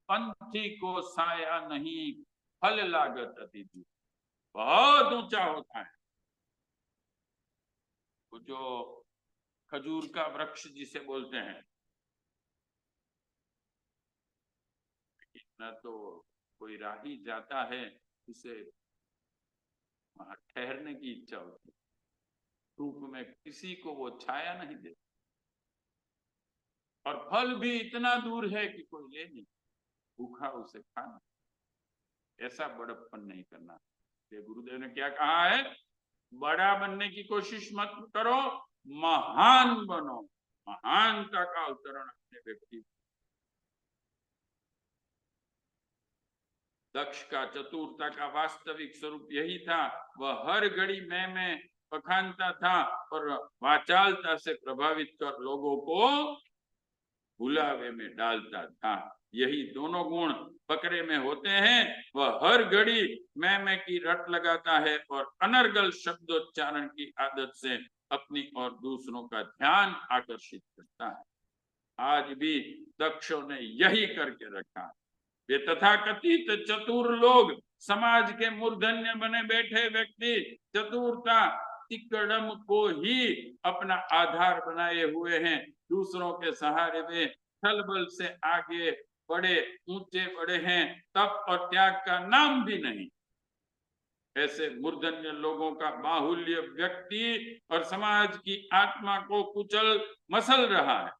पंथी को साया नहीं, फल लागत अति दूर। बहुत ऊंचा होता है वो जो खजूर का वृक्ष जिसे बोलते हैं, न तो कोई राही जाता है उसे वहां ठहरने की इच्छा होती, धूप में किसी को वो छाया नहीं देता, और फल भी इतना दूर है कि कोई ले नहीं, भूखा उसे खाना। ऐसा बड़प्पन नहीं करना। ये गुरुदेव ने क्या कहा है, बड़ा बनने की कोशिश मत करो, महान बनो। महानता का अवतरण अपने व्यक्ति। दक्ष का चतुरता का वास्तविक स्वरूप यही था। वह हर घड़ी मैं बखानता था और वाचालता से प्रभावित कर लोगों को भुलावे में डालता था। यही दोनों गुण बकरे में होते हैं। वह हर घड़ी मैं की रट लगाता है और अनर्गल शब्दोच्चारण की आदत से अपनी और दूसरों का ध्यान आकर्षित करता है। आज भी दक्षों ने यही करके रखा। वे तथाकथित चतुर लोग, समाज के मूर्धन्य बने बैठे व्यक्ति, चतुरता तिकड़म को ही अपना आधार बनाए हुए हैं। दूसरों के सहारे वे छल बल से आगे बढ़े, ऊंचे बढ़े हैं, तप और त्याग का नाम भी नहीं। ऐसे मूर्धन्य लोगों का बाहुल्य व्यक्ति और समाज की आत्मा को कुचल मसल रहा है।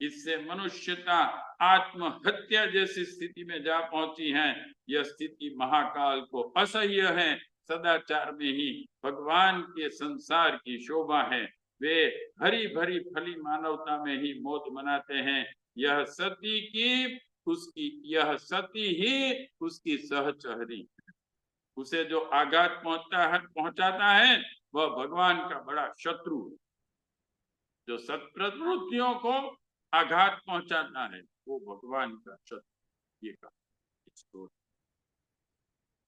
इससे मनुष्यता आत्महत्या जैसी स्थिति में जा पहुंची है। यह स्थिति महाकाल को असह्य है। सदाचार में ही भगवान के संसार की शोभा है। वे हरी भरी फली मानवता में ही मौत मनाते हैं। यह सती ही उसकी सहचरी। उसे जो आघात पहुंचाता है वह भगवान का बड़ा शत्रु है। जो सत्प्रवृत्तियों को आघात पहुंचाता है वो भगवान का शत्रु। ये कहा।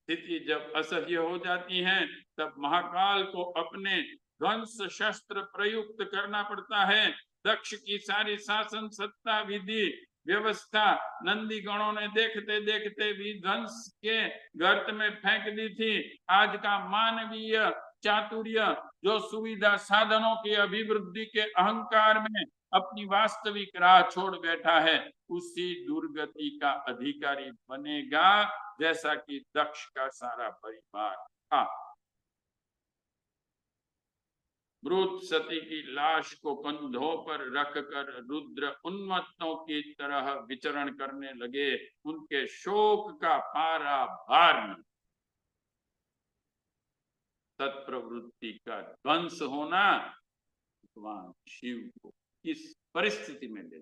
स्थिति जब असह्य हो जाती है तब महाकाल को अपने ध्वंस शस्त्र प्रयुक्त करना पड़ता है। दक्ष की सारी शासन सत्ता विधि व्यवस्था नंदी गणों ने देखते देखते विध्वंस के गर्त में फेंक दी थी। आज का मानवीय चातुर्य जो सुविधा साधनों की अभिवृद्धि के अहंकार में अपनी वास्तविक राह छोड़ बैठा है, उसी दुर्गति का अधिकारी बनेगा जैसा कि दक्ष का सारा परिवार था। मृत सती की लाश को कंधों पर रखकर रुद्र उन्मत्तों की तरह विचरण करने लगे। उनके शोक का पारा भार नहीं। तत्प्रवृत्ति का ध्वंस होना भगवान शिव को किस परिस्थिति में ले,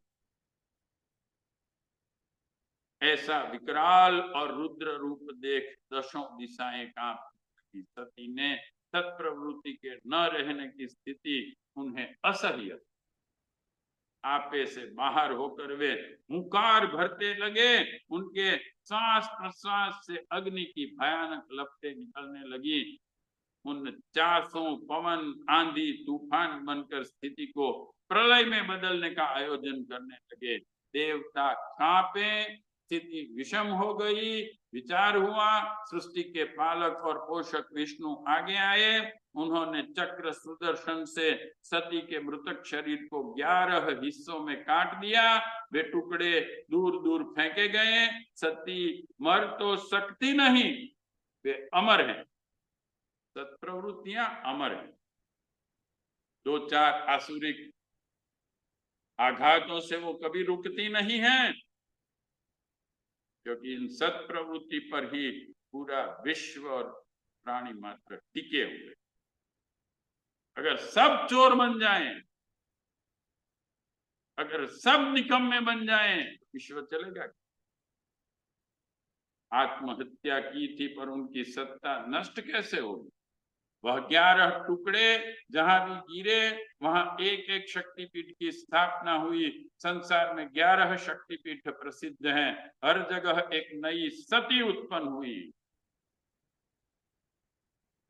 ऐसा विकराल और रुद्र रूप देख दशों दिशाएं कांप उठी। सती ने तत्प्रवृत्ति के न रहने की स्थिति उन्हें असह्य, आपे से बाहर होकर वे हुंकार भरते लगे। उनके सांस प्रश्वास से अग्नि की भयानक लपटें निकलने लगी। उन चासों पवन आंधी तूफान बनकर स्थिति को प्रलय में बदलने का आयोजन करने लगे। देवता कांपे, स्थिति विषम हो गई। विचार हुआ, सृष्टि के पालक और पोषक विष्णु आगे आए। उन्होंने चक्र सुदर्शन से सती के मृतक शरीर को 11 हिस्सों में काट दिया। वे टुकड़े दूर दूर फेंके गए। सती मर तो सकती नहीं, वे अमर हैं। सत्प्रवृत्तियां अमर हैं। 2-4 आसुरिक आघातों से वो कभी रुकती नहीं है, क्योंकि इन सत्प्रवृत्ति पर ही पूरा विश्व और प्राणी मात्र टिके हुए। अगर सब चोर बन जाएं, अगर सब निकम्मे बन जाएं, विश्व चलेगा। आत्महत्या की थी पर उनकी सत्ता नष्ट कैसे होगी? वह 11 टुकड़े जहां भी गिरे वहां एक एक शक्तिपीठ की स्थापना हुई। संसार में 11 शक्तिपीठ प्रसिद्ध हैं। हर जगह एक नई सती उत्पन्न हुई।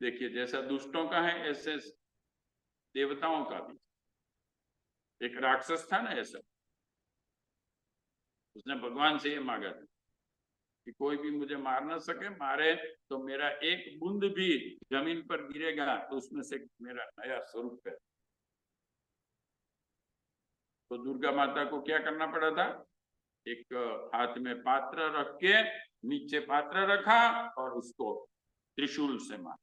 देखिए, जैसा दुष्टों का है ऐसे देवताओं का भी। एक राक्षस था ना ऐसा, उसने भगवान से ये मांगा था कि कोई भी मुझे मार ना सके, मारे तो मेरा एक बूंद भी जमीन पर गिरेगा तो उसमें से मेरा नया स्वरूप है। तो दुर्गा माता को क्या करना पड़ा था? एक हाथ में पात्र रख के नीचे पात्र रखा और उसको त्रिशूल से मारा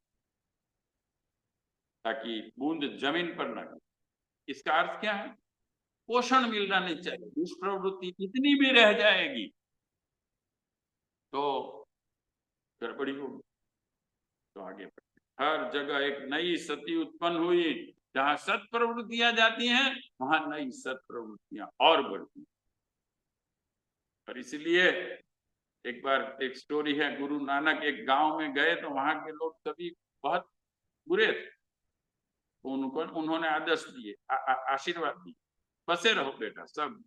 ताकि बूंद जमीन पर न गिरे। इसका अर्थ क्या है? पोषण मिलना नहीं चाहिए। दुष्प्रवृत्ति इतनी भी रह जाएगी तो गड़बड़ी होगी। तो आगे हर जगह एक नई सती उत्पन्न हुई। जहां सत्प्रवृत्तियां जाती हैं वहां नई सत्प्रवृत्तियां और बढ़ती। और इसलिए एक बार एक स्टोरी है, गुरु नानक एक गांव में गए तो वहां के लोग सभी बहुत बुरे थे। उनको उन्होंने आदेश दिए, आशीर्वाद दिए, बसे रहो बेटा, सब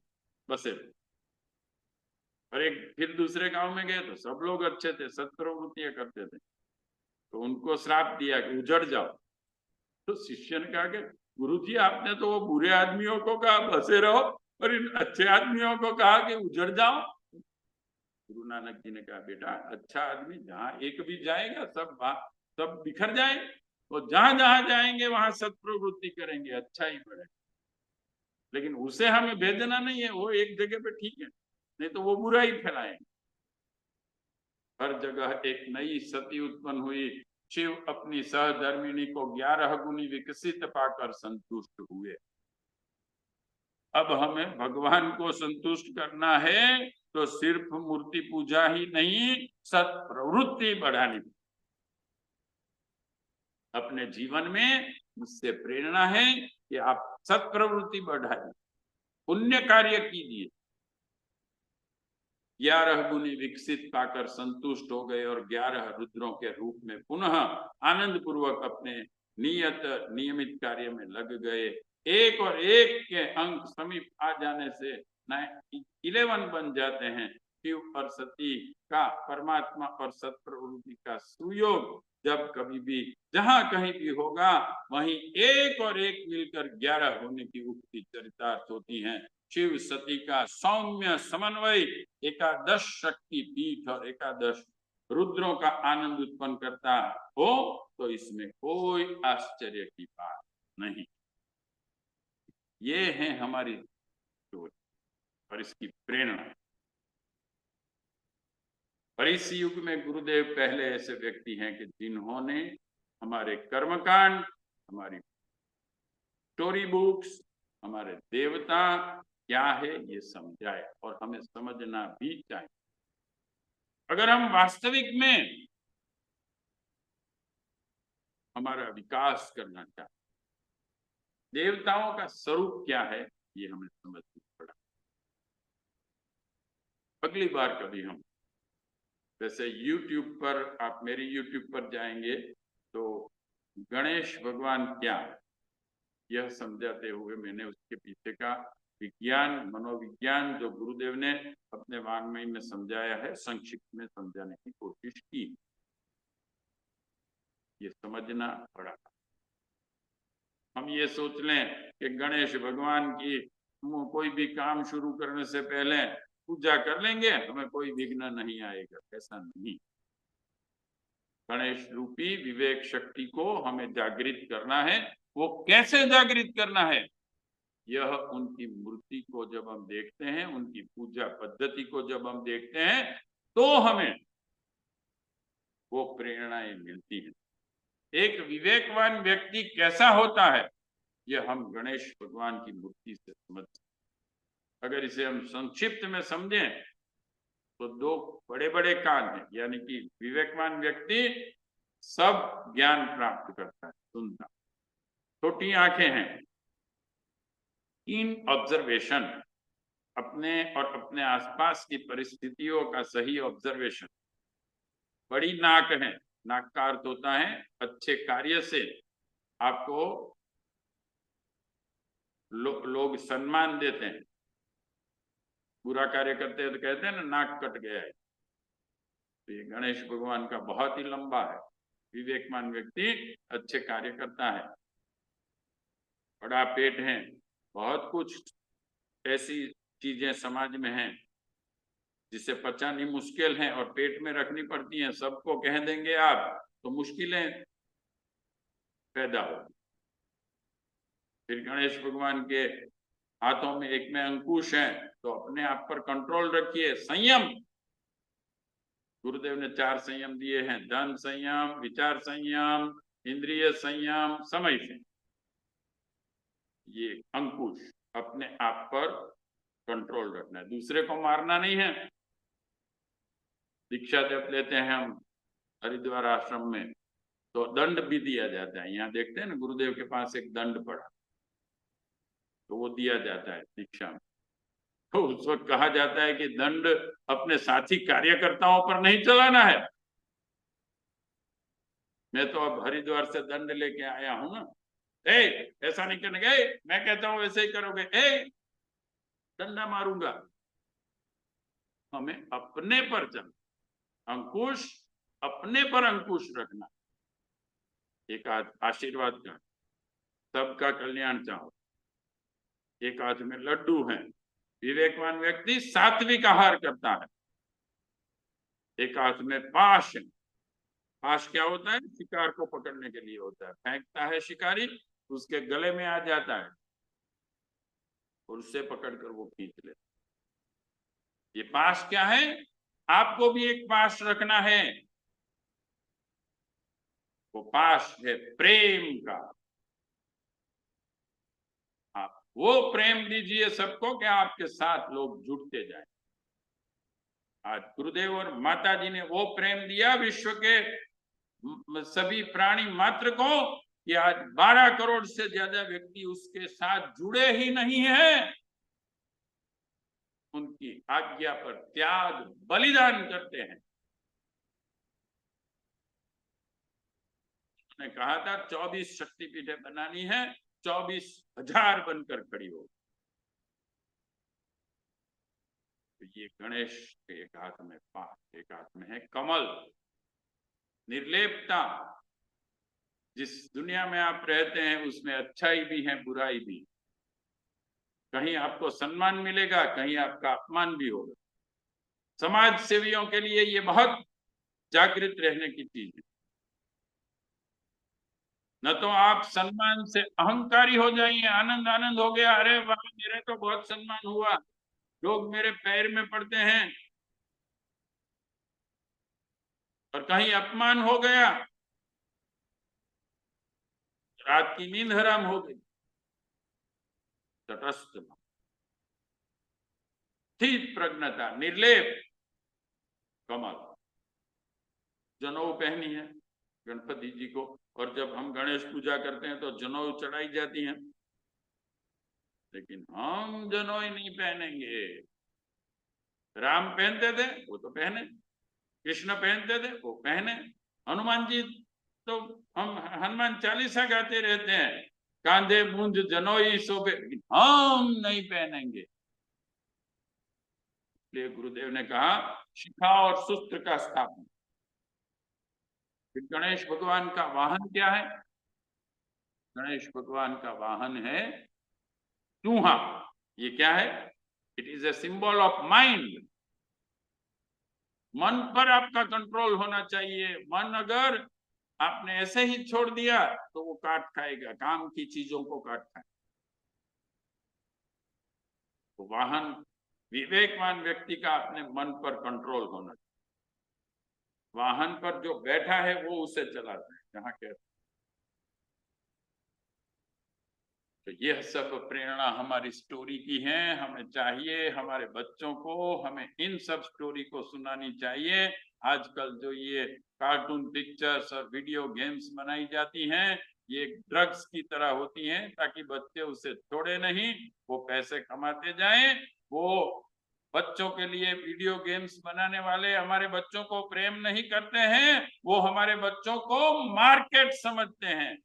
बसे रहो। और एक फिर दूसरे गांव में गए तो सब लोग अच्छे थे, सत्प्रवृत्तियां करते थे, तो उनको श्राप दिया कि उजड़ जाओ। तो शिष्य ने कहा कि गुरुजी आपने तो वो बुरे आदमियों को कहा बसे रहो और इन अच्छे आदमियों को कहा कि उजड़ जाओ। गुरु नानक जी ने कहा बेटा, अच्छा आदमी जहां एक भी जाएगा सब बिखर जाए। वो जहां जहां जाएंगे वहां सत्प्रवृत्ति करेंगे, अच्छा ही बढ़े। लेकिन उसे हमें भेजना नहीं है, वो एक जगह पे ठीक है, नहीं तो वो बुरा ही फैलाएंगे। हर जगह एक नई सती उत्पन्न हुई। शिव अपनी सहधर्मिणी को 11 गुनी विकसित पाकर संतुष्ट हुए। अब हमें भगवान को संतुष्ट करना है तो सिर्फ मूर्ति पूजा ही नहीं, सत्प्रवृत्ति बढ़ानी। अपने जीवन में मुझसे प्रेरणा है कि आप सत्प्रवृत्ति बढ़ाइए, पुण्य कार्य कीजिए। 11 गुनी विकसित पाकर संतुष्ट हो गए और 11 रुद्रों के रूप में पुनः आनंद पूर्वक अपने नियमित कार्य में लग गए। एक और एक के अंक समीप आ जाने से 11 बन जाते हैं। शिव और सती का परमात्मा और सत्प्रवृत्ति का सुयोग जब कभी भी जहां कहीं भी होगा वहीं एक और एक मिलकर 11 होने की उक्ति चरितार्थ होती हैं। शिव सती का सौम्य समन्वय एकादश शक्ति पीठ और एकादश रुद्रों का आनंद उत्पन्न करता हो तो इसमें कोई आश्चर्य की बात नहीं। ये है हमारी स्टोरी और इसकी प्रेरणा। और इस युग में गुरुदेव पहले ऐसे व्यक्ति हैं कि जिन्होंने हमारे कर्मकांड, हमारी स्टोरी बुक्स, हमारे देवता क्या है ये समझाए और हमें समझना भी चाहिए। अगर हम वास्तविक में हमारा विकास करना चाहते, देवताओं का स्वरूप क्या है ये हमें समझना पड़ा। अगली बार कभी हम जैसे YouTube पर, आप मेरी YouTube पर जाएंगे तो गणेश भगवान क्या यह समझाते हुए मैंने उसके पीछे का विज्ञान, मनोविज्ञान जो गुरुदेव ने अपने वाङ्मय में समझाया है, संक्षिप्त में समझाने की कोशिश की। ये समझना पड़ा। हम ये सोच लें कि गणेश भगवान की कोई भी काम शुरू करने से पहले पूजा कर लेंगे, हमें कोई विघ्न नहीं आएगा, ऐसा नहीं। गणेश रूपी विवेक शक्ति को हमें जागृत करना है। वो कैसे जागृत करना है? यह उनकी मूर्ति को जब हम देखते हैं, उनकी पूजा पद्धति को जब हम देखते हैं तो हमें वो प्रेरणाएं मिलती हैं। एक विवेकवान व्यक्ति कैसा होता है यह हम गणेश भगवान की मूर्ति से समझ। अगर इसे हम संक्षिप्त में समझें तो दो बड़े बड़े कान हैं, यानी कि विवेकवान व्यक्ति सब ज्ञान प्राप्त करता है, सुनता। छोटी आंखें हैं, इन ऑब्जर्वेशन, अपने और अपने आसपास की परिस्थितियों का सही ऑब्जर्वेशन। बड़ी नाक है, नाक का अर्थ होता है अच्छे कार्य से आपको लोग सम्मान देते हैं। बुरा कार्य करते हैं तो कहते हैं ना नाक कट गया है। तो ये गणेश भगवान का बहुत ही लंबा है। विवेकवान व्यक्ति अच्छे कार्य करता है। बड़ा पेट है, बहुत कुछ ऐसी चीजें समाज में हैं जिसे पचानी मुश्किल है और पेट में रखनी पड़ती हैं। सबको कह देंगे आप तो मुश्किलें पैदा होगी। फिर गणेश भगवान के हाथों में एक में अंकुश है, तो अपने आप पर कंट्रोल रखिए, संयम। गुरुदेव ने 4 संयम दिए हैं, धन संयम, विचार संयम, इंद्रिय संयम, समय संयम। ये अंकुश, अपने आप पर कंट्रोल रखना है, दूसरे को मारना नहीं है। दीक्षा जब लेते हैं हम हरिद्वार आश्रम में तो दंड भी दिया जाता है। यहाँ देखते हैं ना गुरुदेव के पास एक दंड पड़ा, तो वो दिया जाता है दीक्षा में। तो उस वक्त कहा जाता है कि दंड अपने साथी कार्यकर्ताओं पर नहीं चलाना है। मैं तो अब हरिद्वार से दंड लेके आया हूं ना, ऐसा नहीं करने गए, मैं कहता हूं वैसे ही करोगे, डंडा मारूंगा। हमें अपने पर चल, अंकुश अपने पर अंकुश रखना। एक आशीर्वाद का, सबका कल्याण चाहो। एक हाथ में लड्डू है, विवेकवान व्यक्ति सात्विक आहार करता है। एक हाथ में पाश है। पाश क्या होता है? शिकार को पकड़ने के लिए होता है। फेंकता है शिकारी, उसके गले में आ जाता है और उससे पकड़कर वो खींच लेता। ये पाश क्या है? आपको भी एक पाश रखना है। वो पाश है प्रेम का। आप वो प्रेम दीजिए सबको कि आपके साथ लोग जुड़ते जाएं। आज गुरुदेव और माता जी ने वो प्रेम दिया विश्व के सभी प्राणी मात्र को कि आज 12 करोड़ से ज्यादा व्यक्ति उसके साथ जुड़े ही नहीं हैं। उनकी आज्ञा पर त्याग बलिदान करते हैं। उन्होंने कहा था 24 शक्तिपीठें बनानी है, 24,000 बनकर खड़ी हो। तो ये गणेश के एक हाथ में पाश, एक हाथ में है कमल, निर्लेपता। जिस दुनिया में आप रहते हैं उसमें अच्छाई भी है, बुराई भी। कहीं आपको सम्मान मिलेगा, कहीं आपका अपमान भी होगा। समाज सेवियों के लिए ये बहुत जागृत रहने की चीज है। न तो आप सम्मान से अहंकारी हो जाइए, आनंद आनंद हो गया, अरे वाह मेरे तो बहुत सम्मान हुआ, लोग मेरे पैर में पड़ते हैं, और कहीं अपमान हो गया, रात की नींद हराम हो गई। तटस्थ, स्थित प्रज्ञता, निर्लेप, कमल। जनेऊ पहनी है गणपति जी को, और जब हम गणेश पूजा करते हैं तो जनेऊ चढ़ाई जाती है, लेकिन हम जनेऊ नहीं पहनेंगे। राम पहनते थे वो तो पहने, कृष्ण पहनते थे वो पहने, हनुमान जी तो हम हनुमान चालीसा गाते रहते हैं, कांधे मूंज जनोई शोभे, हम नहीं पहनेंगे। इसलिए गुरुदेव ने कहा शिखा और शस्त्र का स्थापन। गणेश भगवान का वाहन क्या है? गणेश भगवान का वाहन है चूहा। ये क्या है? It is a symbol of mind. मन पर आपका कंट्रोल होना चाहिए। मन अगर आपने ऐसे ही छोड़ दिया तो वो काट खाएगा, काम की चीजों को काट खाएगा। तो वाहन, विवेकवान व्यक्ति का अपने मन पर कंट्रोल होना चाहिए। वाहन पर जो बैठा है वो उसे चलाता है जहां कहते। तो यह सब प्रेरणा हमारी स्टोरी की है। हमें चाहिए हमारे बच्चों को, हमें इन सब स्टोरी को सुनानी चाहिए। आजकल जो ये कार्टून पिक्चर्स और वीडियो गेम्स बनाई जाती हैं, ये ड्रग्स की तरह होती हैं, ताकि बच्चे उसे छोड़े नहीं, वो पैसे कमाते जाएं। वो बच्चों के लिए वीडियो गेम्स बनाने वाले हमारे बच्चों को प्रेम नहीं करते हैं, वो हमारे बच्चों को मार्केट समझते हैं,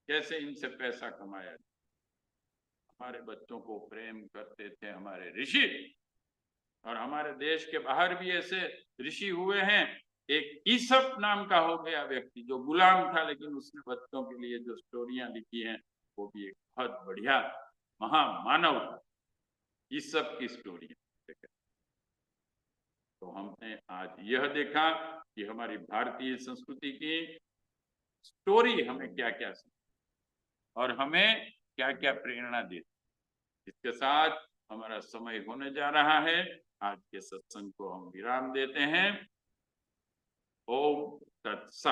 कैसे इनसे पैसा कमाया। हमारे बच्चों को प्रेम करते थे हमारे ऋषि, और हमारे देश के बाहर भी ऐसे ऋषि हुए हैं। एक ईसप नाम का हो गया व्यक्ति जो गुलाम था, लेकिन उसने बच्चों के लिए जो स्टोरियां लिखी हैं वो भी एक बहुत बढ़िया महामानव था। ईसप की स्टोरी। तो हमने आज यह देखा कि हमारी भारतीय संस्कृति की स्टोरी हमें क्या क्या और हमें क्या क्या प्रेरणा देती। इसके साथ हमारा समय होने जा रहा है। आज के सत्संग को हम विराम देते हैं। ओम तत्सत।